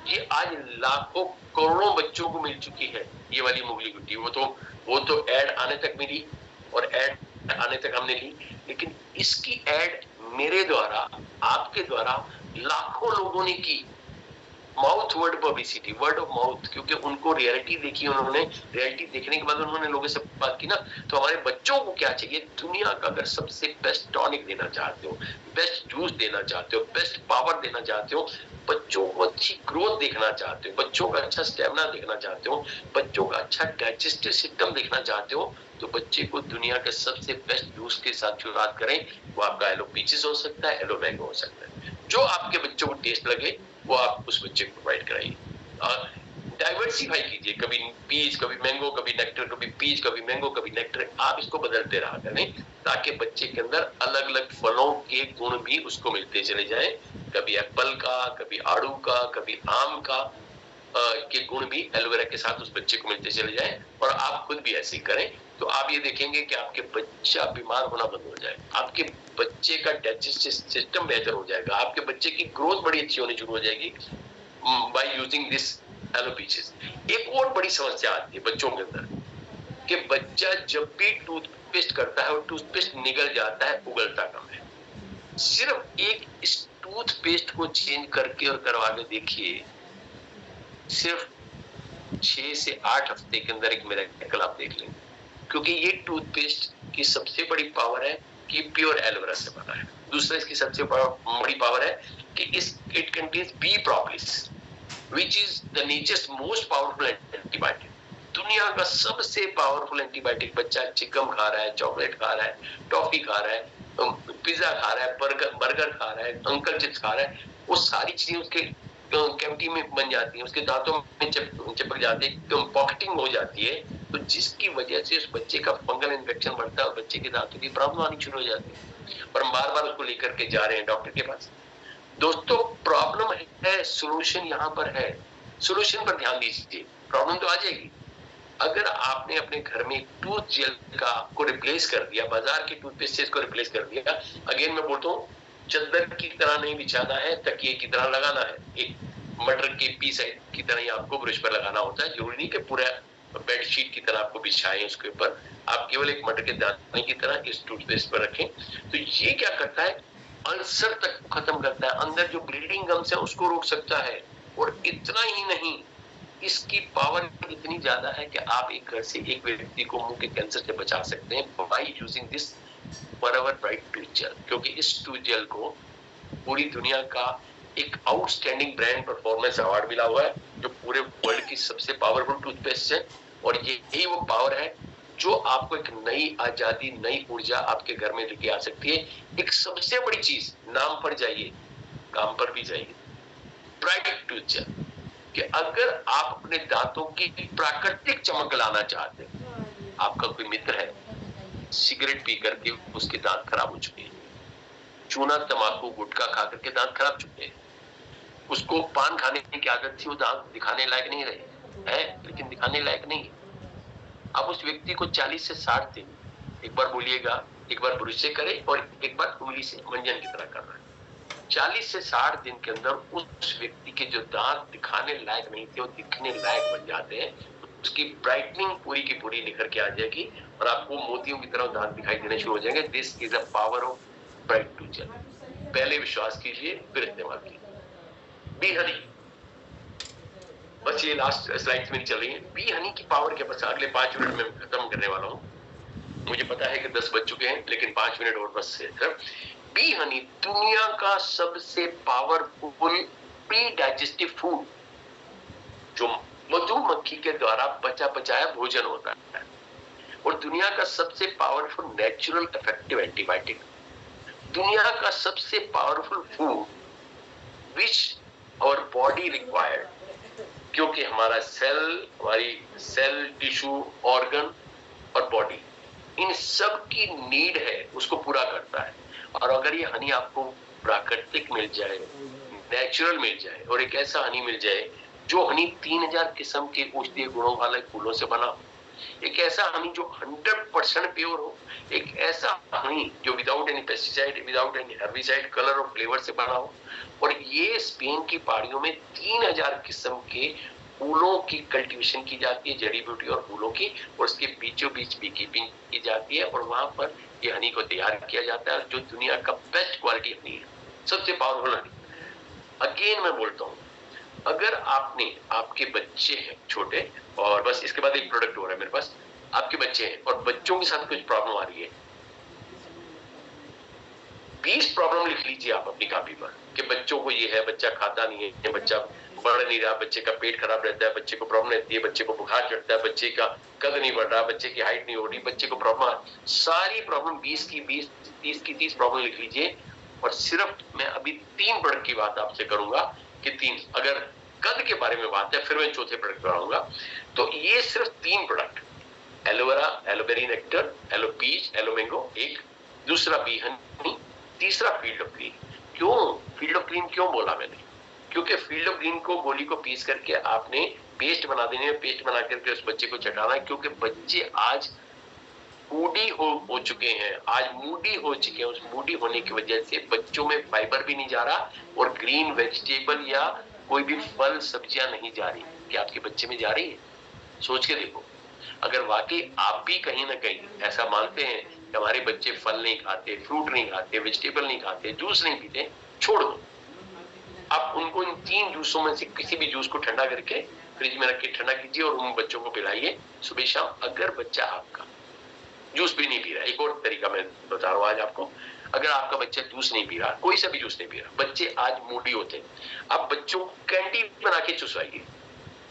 [SPEAKER 1] ये आज लाखों करोड़ों बच्चों को मिल चुकी है, ये वाली मुगली गुट्टी। वो तो ऐड आने तक मिली और ऐड आने तक हमने ली, लेकिन इसकी ऐड मेरे द्वारा, आपके द्वारा लाखों लोगों ने की। Mouth word publicity, word of mouth, क्योंकि उनको रियलिटी देखी, उन्होंने रियलिटी देखने के बाद उन्होंने लोगों से बात की ना। तो हमारे बच्चों को क्या चाहिए, दुनिया का अगर सबसे बेस्ट टॉनिक देना चाहते हो, बेस्ट जूस देना चाहते हो, बेस्ट पावर देना चाहते हो, बच्चों को अच्छी ग्रोथ देखना चाहते हो, बच्चों का अच्छा स्टेमिना देखना चाहते हो, बच्चों का अच्छा डाइजेस्टिव सिस्टम देखना चाहते हो, तो बच्चे को दुनिया के सबसे बेस्ट जूस के साथ शुरुआत करें। वो आपका एलो पीचेस हो सकता है, एलो मैंगो हो सकता है, जो आपके बच्चों को टेस्ट लगे वो आप उस बच्चे को प्रोवाइड कराइए। डाइवर्सिफाई कीजिए, कभी पीच, कभी मैंगो, कभी नेक्टर, कभी पीच, कभी मैंगो, कभी नेक्टर, आप इसको बदलते रहा करें ताकि बच्चे के अंदर अलग अलग फलों के गुण भी उसको मिलते चले जाएं। कभी एप्पल का, कभी आड़ू का, कभी आम का के गुण भी एलोवेरा के साथ उस बच्चे को मिलते चले जाएं, और आप खुद भी ऐसे ही करें, तो आप ये देखेंगे कि आपके बच्चा बीमार होना बंद हो जाए, आपके बच्चे का डाइजेस्टिव सिस्टम बेहतर हो जाएगा, आपके बच्चे की ग्रोथ बड़ी अच्छी होनी शुरू हो जाएगी by using this aloe peaches. एक और बड़ी समस्या आती है बच्चों के अंदर कि बच्चा जब भी टूथपेस्ट करता है और टूथपेस्ट निगल जाता है, उगलता कम है। सिर्फ एक इस टूथपेस्ट को चेंज करके और करवा के देखिए, सिर्फ 6 से 8 हफ्ते के अंदर एक मिरेकल आप देख लेंगे। क्योंकि ये टूथपेस्ट की सबसे बड़ी पावर है कि प्योर एलोवेरा से बना है। दूसरा इसकी सबसे बड़ी पावर है कि it contains B propolis which is the natures most powerful antibiotic. दुनिया का सबसे पावरफुल एंटीबायोटिक। बच्चा चिकन खा रहा है, चॉकलेट खा रहा है, टॉफी खा रहा है, पिज्जा खा रहा है, बर्गर खा रहा है, अंकल चिप्स खा रहा है, वो सारी चीजें उसके कैविटी में बन जाती है, उसके दांतों में चिपक जाती है, पॉकेटिंग हो जाती है, तो जिसकी वजह से उस बच्चे का फंगल इन्फेक्शन बढ़ता है और बच्चे के दांतों की प्रॉब्लम आनी शुरू हो जाती है। और हम बार बार उसको लेकर के जा रहे हैं डॉक्टर के पास। दोस्तों प्रॉब्लम है, सोल्यूशन यहाँ पर है, सोल्यूशन पर ध्यान दीजिए, प्रॉब्लम तो आ जाएगी। अगर आपने अपने घर में टूथ जेल का को रिप्लेस कर दिया, बाजार के टूथपेस्ट से इसको रिप्लेस कर दिया, अगेन मैं बोलता हूँ चद्दर की तरह नहीं बिछाना है, तकिए की तरह लगाना है, एक मटर के पीस की तरह ही आपको ब्रश पर लगाना होता है। जरूरी नहीं कि पूरा बेडशीट की तरह आपको बिछाएं उसके ऊपर, आप केवल एक मटर के दाने की तरह इस टूथपेस्ट पर रखें। तो ये क्या करता है, अल्सर तक खत्म करता है, अंदर जो ब्लीडिंग गम्स है उसको रोक सकता है। और इतना ही नहीं, इसकी पावर इतनी ज्यादा है कि आप एक घर से एक व्यक्ति को मुंह के कैंसर से बचा सकते हैं by using this Forever Bright tooth gel. क्योंकि इस टूथ जेल को पूरी दुनिया का एक आउटस्टैंडिंग ब्रांड परफॉर्मेंस अवार्ड मिला हुआ है, जो पूरे वर्ल्ड की सबसे पावरफुल टूथपेस्ट है। और यही वो पावर है जो आपको एक नई आजादी, नई ऊर्जा आपके घर में लेके आ सकती है। एक सबसे बड़ी चीज, नाम पर जाइए, काम पर भी जाइए, ब्राइट टूथ जेल। कि अगर आप अपने दांतों की प्राकृतिक चमक लाना चाहते हैं, आपका कोई मित्र है, सिगरेट पी करके उसके दांत खराब हो चुके हैं, चूना तंबाकू गुटखा खा करके दांत खराब चुके हैं, उसको पान खाने की आदत थी, वो दांत दिखाने लायक नहीं रहे है, लेकिन दिखाने लायक नहीं है। अब उस व्यक्ति को 40 से 60 दिन, एक बार बोलिएगा, एक बार ब्रश से करे और एक बार उंगली से मंजन की तरह कर रहा है। 40 से 60 दिन के अंदर उस व्यक्ति के जो दांत दिखाने लायक नहीं थे वो दिखने लायक बन जाते हैं। उसकी ब्राइटनिंग पूरी की पूरी निखर के आ जाएगी और आपको मोतियों की तरह दांत दिखाई देने शुरू हो जाएंगे। This is a power of bright tooth gel. पहले विश्वास कीजिए, फिर इस्तेमाल कीजिए। बी हनी, बस ये लास्ट स्लाइड्स में चल रही है। बी हनी की पावर के बस अगले 5 मिनट में खत्म करने वाला हूँ। मुझे पता है कि 10 बज चुके हैं, लेकिन 5 मिनट और बस सिर्फ। बी हनी दुनिया का सबसे पावरफुल प्री डाइजेस्टिव फूड, जो मधुमक्खी के द्वारा बचा बचाया भोजन होता है, और दुनिया का सबसे पावरफुल नेचुरल इफेक्टिव एंटीबायोटिक, दुनिया का सबसे powerful food which our body required, क्योंकि हमारा हमारी सेल, टिश्यू, ऑर्गन और बॉडी, इन सब की नीड है, उसको पूरा करता है। और अगर ये हनी आपको प्राकृतिक मिल जाए, नेचुरल मिल जाए, और एक ऐसा हनी मिल जाए जो हनी 3000 किस्म के औषधीय गुणों वाले फूलों से बना हो, एक ऐसा हनी जो 100% प्योर हो, एक ऐसा हनी जो without any pesticide, without any herbicide, colour और फ्लेवर से बना हो, और ये स्पेन की पहाड़ियों में 3000 किस्म के फूलों की कल्टीवेशन की जाती है, जड़ी बूटी और फूलों की, और उसके बीचों बीच बी कीपिंग की जाती है, और वहां पर ये हनी को तैयार किया जाता है, जो दुनिया का बेस्ट क्वालिटी हनी है, सबसे पावरफुल हनी। अगेन मैं बोलता हूँ, अगर आपके बच्चे हैं छोटे, और बस इसके बाद एक प्रोडक्ट हो रहा है मेरे पास, आपके बच्चे हैं और बच्चों के साथ कुछ प्रॉब्लम आ रही है, 20 प्रॉब्लम लिख लीजिए आप अपनी कॉपी पर कि बच्चों को ये है, बच्चा खाता नहीं है, बच्चा बढ़ नहीं रहा, बच्चे का पेट खराब रहता है, बच्चे को प्रॉब्लम रहती है, बच्चे को बुखार चढ़ता है, बच्चे का कद नहीं बढ़ रहा, बच्चे की हाइट नहीं हो रही, बच्चे को प्रॉब्लम, सारी प्रॉब्लम 20 की 20, 30 की 30 प्रॉब्लम लिख लीजिए। और सिर्फ मैं अभी 3 प्रोडक्ट की बात आपसे करूंगा कि 3, अगर कद के बारे में बात है फिर मैं चौथे प्रोडक्ट पर आऊंगा। तो ये सिर्फ 3 product, aloe vera, aloe berry nectar, aloe peach, aloe mango, एक, दूसरा बी हनी, तीसरा फील्ड ऑफ ग्रीन। क्यों फील्ड ऑफ ग्रीन क्यों बोला मैंने? क्योंकि फील्ड ऑफ ग्रीन को गोली को पीस करके आपने पेस्ट बना देनी है, पेस्ट बना करके उस बच्चे को चटाना है, क्योंकि बच्चे आज मूडी हो चुके हैं, आज मूडी हो चुके हैं। उस मूडी होने की वजह से बच्चों में फाइबर भी नहीं जा रहा और ग्रीन वेजिटेबल या कोई भी फल सब्जियां नहीं जा रही। क्या आपके बच्चे में जा रही है? सोच के देखो। अगर वाकई आप भी कहीं ना कहीं ऐसा मानते हैं कि हमारे बच्चे फल नहीं खाते, फ्रूट नहीं खाते, वेजिटेबल नहीं खाते, जूस नहीं पीते, छोड़ दो। आप उनको इन 3 जूसों में से किसी भी जूस को ठंडा करके फ्रिज में रख के ठंडा कीजिए और उन बच्चों को पिलाइए सुबह शाम। अगर बच्चा आपका जूस भी नहीं पी रहा, एक और तरीका मैं बता रहा हूँ आज आपको, अगर आपका बच्चा जूस नहीं पी रहा, कोई सा भी जूस नहीं पी रहा, बच्चे आज मूडी होते हैं, आप बच्चों को कैंडी बना के चुसवाइए,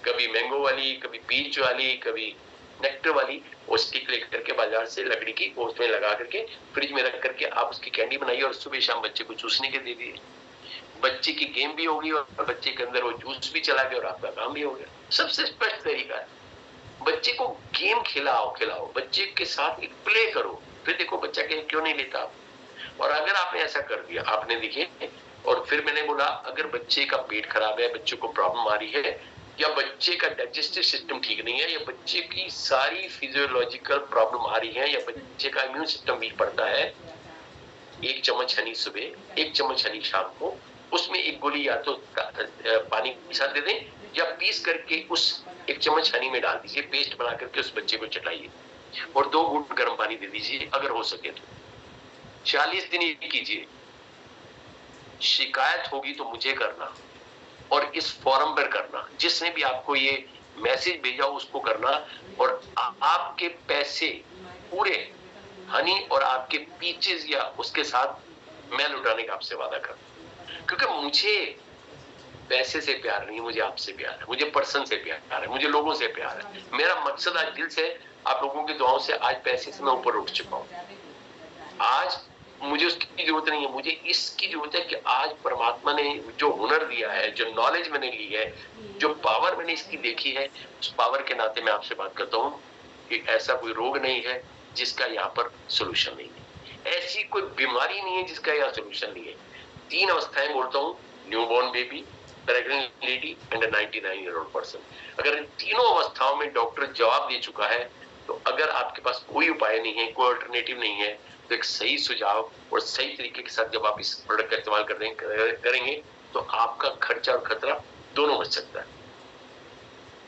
[SPEAKER 1] कभी मैंगो वाली, कभी पीच वाली, कभी नेक्टर वाली, वो स्टिक लेकर के बाजार से लकड़ी की उसमें लगा करके फ्रिज में रख करके आप उसकी कैंडी बनाइए और सुबह शाम बच्चे को चूसने के दे दिए। बच्चे की गेम भी होगी और बच्चे के अंदर वो जूस भी चला गया और आपका काम भी हो गया। सबसे स्पष्ट तरीका है, बच्चे को गेम खिलाओ, बच्चे के साथ एक प्ले करो, फिर देखो बच्चा क्यों नहीं लेता। और अगर आपने ऐसा कर दिया, आपने देखिए, और फिर मैंने बोला अगर बच्चे का पेट खराब है, बच्चे को प्रॉब्लम आ रही है, या बच्चे का डाइजेस्टिव सिस्टम ठीक नहीं है, या बच्चे की सारी फिजियोलॉजिकल प्रॉब्लम आ रही है, या बच्चे का इम्यून सिस्टम वीक पड़ता है, 1 चम्मच हनी सुबह, 1 चम्मच हनी शाम को, उसमें 1 गोली या तो पानी के साथ दे दें या पीस करके उस 1 चम्मच हनी में डाल दीजिए, पेस्ट बना करके उस बच्चे को चटाइए और 2 घूंट गर्म पानी दे दीजिए अगर हो सके तो। 40 दिन ये कीजिए। शिकायत होगी तो मुझे करना और इस फोरम पर करना, जिसने भी आपको ये मैसेज भेजा उसको करना, और आपके पैसे पूरे हनी और आपके पीचेस या उसके साथ मैं लुटाने का आपसे वादा कर, क्योंकि मुझे पैसे से प्यार नहीं है, मुझे आपसे प्यार है, मुझे पर्सन से प्यार है, मुझे लोगों से प्यार है। मेरा मकसद आज दिल से, आप लोगों की दुआओं से आज पैसे से मैं ऊपर उठ चुका हूं। आज मुझे उसकी जरूरत नहीं है, मुझे इसकी जरूरत है कि आज परमात्मा ने जो हुनर दिया है, जो नॉलेज मैंने ली है, जो पावर मैंने इसकी देखी है, उस पावर के नाते मैं आपसे बात करता हूँ कि ऐसा कोई रोग नहीं है जिसका यहाँ पर सोल्यूशन नहीं है, ऐसी कोई बीमारी नहीं है जिसका यहाँ सोल्यूशन नहीं है। 3 अवस्थाएं बोलता हूँ, newborn baby, pregnant lady and 99-year-old person. अगर इन तीनों अवस्थाओं में डॉक्टर जवाब दे चुका है, तो अगर आपके पास कोई उपाय नहीं है, कोई अल्टरनेटिव नहीं है, तो एक सही सुझाव और सही तरीके के साथ जब आप इस प्रोडक्ट का इस्तेमाल करेंगे तो आपका खर्चा और खतरा दोनों बच सकता है।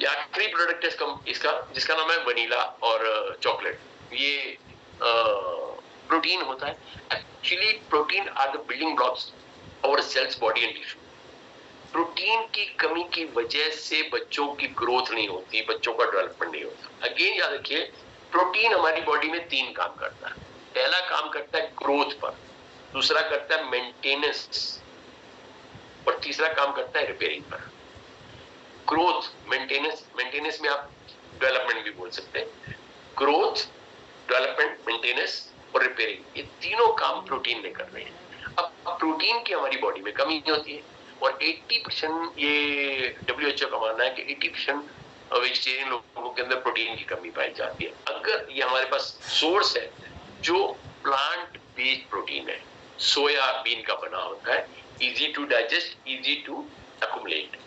[SPEAKER 1] ये आखिरी प्रोडक्ट है इसका, जिसका नाम है वनीला और चॉकलेट। ये प्रोटीन होता है। Actually protein are the building blocks और cells, body and tissue. Protein की कमी की वजह से बच्चों की ग्रोथ नहीं होती, बच्चों का डेवलपमेंट नहीं होता। अगेन याद रखिए, प्रोटीन हमारी बॉडी में 3 काम करता है। पहला काम करता है ग्रोथ पर, दूसरा करता है मेंटेनेंस, और तीसरा काम करता है रिपेयरिंग पर। ग्रोथ, मेंटेनेंस में आप डेवलपमेंट भी बोल सकते हैं। ग्रोथ, डेवलपमेंट, मेंटेनेंस और रिपेयरिंग, ये तीनों काम प्रोटीन ने करने हैं। अब प्रोटीन की हमारी बॉडी में कमी होती है और 80% ये WHO का मानना है कि 80% वेजिटेरियन लोगों के अंदर प्रोटीन की कमी पाई जाती है। अगर ये हमारे पास सोर्स है जो प्लांट बेस्ड प्रोटीन है, सोयाबीन का बना होता है, easy to digest, easy to accumulate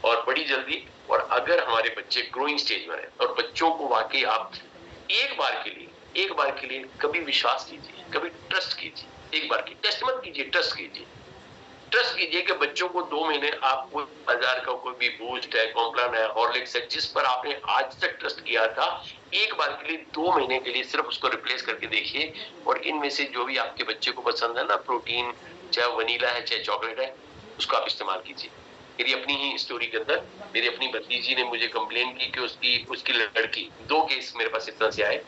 [SPEAKER 1] और बड़ी जल्दी, और अगर हमारे बच्चे ग्रोइंग स्टेज में हैं और बच्चों को वाकई आप एक बार के लिए कभी विश्वास कीजिए, कभी ट्रस्ट कीजिए, एक बार की टेस्ट मत कीजिए, ट्रस्ट कीजिए कि बच्चों को 2 महीने आप कोई बाजार का कोई भी बूस्ट है, कॉम्प्लान है, हॉर्लिक्स है, जिस पर आपने आज तक ट्रस्ट किया था, एक बार के लिए 2 महीने के लिए सिर्फ उसको रिप्लेस करके देखिए, और इनमें से जो भी आपके बच्चे को पसंद है ना, प्रोटीन, चाहे वनीला है चाहे चॉकलेट है, उसको आप इस्तेमाल कीजिए। मेरी अपनी ही स्टोरी के अंदर मेरी अपनी भतीजी ने मुझे कंप्लेन की कि उसकी लड़की, 2 केस मेरे पास इतना से आए,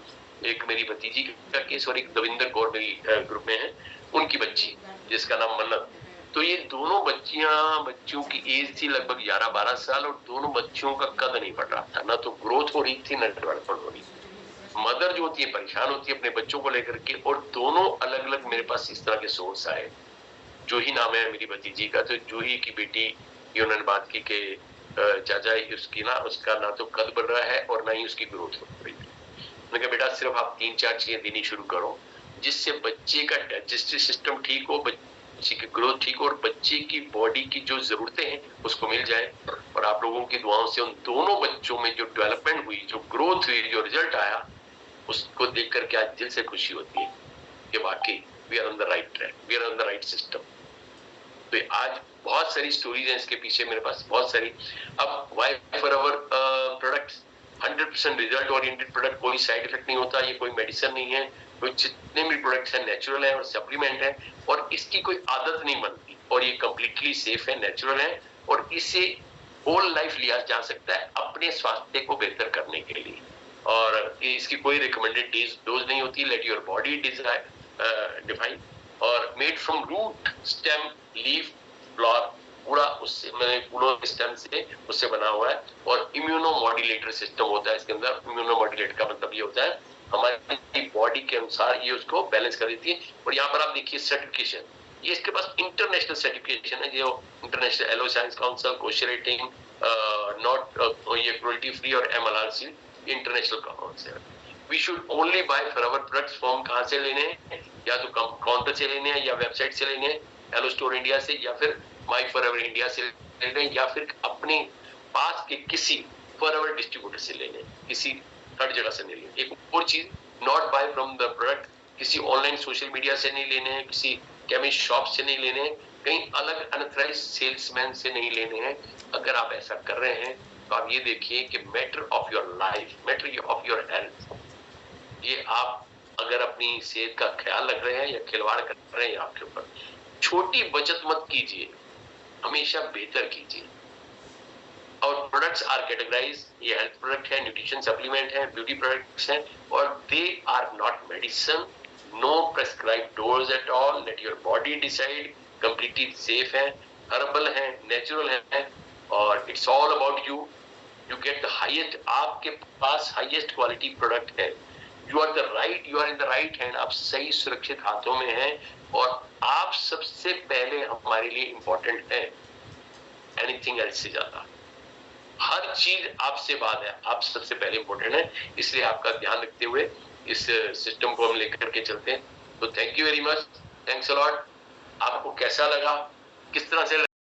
[SPEAKER 1] एक मेरी भतीजी का केस और एक दविंदर कौर मेरी ग्रुप में है, उनकी बच्ची जिसका नाम मन्नत। तो ये दोनों बच्चियों की एज थी लगभग 11-12 साल, और दोनों बच्चियों का कद नहीं बढ़ रहा था, ना तो ग्रोथ हो रही थी ना डेवलपमेंट हो रही थी। मदर जो होती है परेशान होती है अपने बच्चों को लेकर के, और दोनों अलग अलग मेरे पास इस तरह के सोर्स आए। जूही नाम है मेरी भतीजी का, तो जूही की बेटी ये उन्होंने बात की कि चाचा उसका ना तो कद बढ़ रहा है और ना ही उसकी ग्रोथ हो रही है। मैंने कहा बेटा सिर्फ आप 3-4 चीजें देनी शुरू करो, जिससे बच्चे का डाइजेस्टिव सिस्टम ठीक हो, बच्चे की ग्रोथ ठीक हो, और बच्चे की बॉडी की जो जरूरतें हैं उसको मिल जाए। और आप लोगों की दुआओं से उन दोनों बच्चों में जो डेवलपमेंट हुई, जो ग्रोथ हुई, जो रिजल्ट आया, उसको देख करके आज दिल से खुशी होती है कि वाकई we are on the right track, we are on the right system. तो आज बहुत सारी स्टोरीज हैं इसके पीछे मेरे पास, बहुत सारी। अब why Forever products 100% 100% result oriented product, कोई साइड इफेक्ट नहीं होता, ये कोई मेडिसिन नहीं है, कोई जितने भी प्रोडक्ट्स हैं नेचुरल है और सप्लीमेंट है, और इसकी कोई आदत नहीं बनती, और ये कंप्लीटली सेफ है, नेचुरल है, और इसे होल लाइफ लिया जा सकता है अपने स्वास्थ्य को बेहतर करने के लिए। और इसकी कोई रिकमेंडेड डोज नहीं होती, लेट योर बॉडी डिफाइन, और made from root stem leaf flower, पूरा उससे मैंने फूलों स्टेम से उससे बना हुआ है, और इम्यूनो मॉड्यूलेटर सिस्टम होता है इसके अंदर। इम्यूनो मॉड्यूलेटर का मतलब ये होता है हमारी बॉडी के अनुसार ये उसको बैलेंस कर देती है। और यहाँ पर आप देखिए सर्टिफिकेशन, ये इसके पास इंटरनेशनल सर्टिफिकेशन है, जो international aloe science council, kosher rating, not ये क्रुएल्टी फ्री और MLRC international council. We should only buy for our products from कहाँ से लेने हैं, या तो काउंटर से लेने हैं, या वेबसाइट से लेने हैं, एलो स्टोर इंडिया से, या फिर माई फॉर एवर इंडिया से लेने हैं, या फिर अपने पास के किसी फॉर एवर डिस्ट्रीब्यूटर से लेने, किसी थर्ड जगह से नहीं लेने। एक और चीज, not buy from the product, किसी ऑनलाइन सोशल मीडिया से नहीं लेने हैं, किसी केमिस्ट शॉप से नहीं लेने हैं, कहीं अलग अनऑथराइज्ड सेल्समैन से नहीं लेने हैं। अगर आप ऐसा कर रहे हैं तो आप ये देखिए कि matter of your life, matter of your health, ये आप अगर अपनी सेहत का ख्याल रख रहे हैं या खिलवाड़ कर रहे हैं आपके ऊपर, छोटी बचत मत कीजिए, हमेशा बेहतर कीजिए। और प्रोडक्ट्स आर कैटेगराइज, ये हेल्थ प्रोडक्ट है, न्यूट्रिशन सप्लीमेंट है, ब्यूटी प्रोडक्ट्स हैं, और they are not medicine, no prescribe dose at all, let your body decide, completely safe है, हर्बल है, नेचुरल है, और it's all about you. You get the highest, आपके पास हाईएस्ट क्वालिटी प्रोडक्ट है, you are the right, you are in the right hand, आप सही सुरक्षित हाथों में हैं, और आप सबसे पहले हमारे लिए इंपॉर्टेंट है, एनीथिंग एल्स से ज्यादा। हर चीज आपसे बाद है, आप सबसे पहले इंपॉर्टेंट है, इसलिए आपका ध्यान रखते हुए इस सिस्टम को हम लेकर के चलते हैं। तो thank you very much, thanks a lot. आपको कैसा लगा, किस तरह से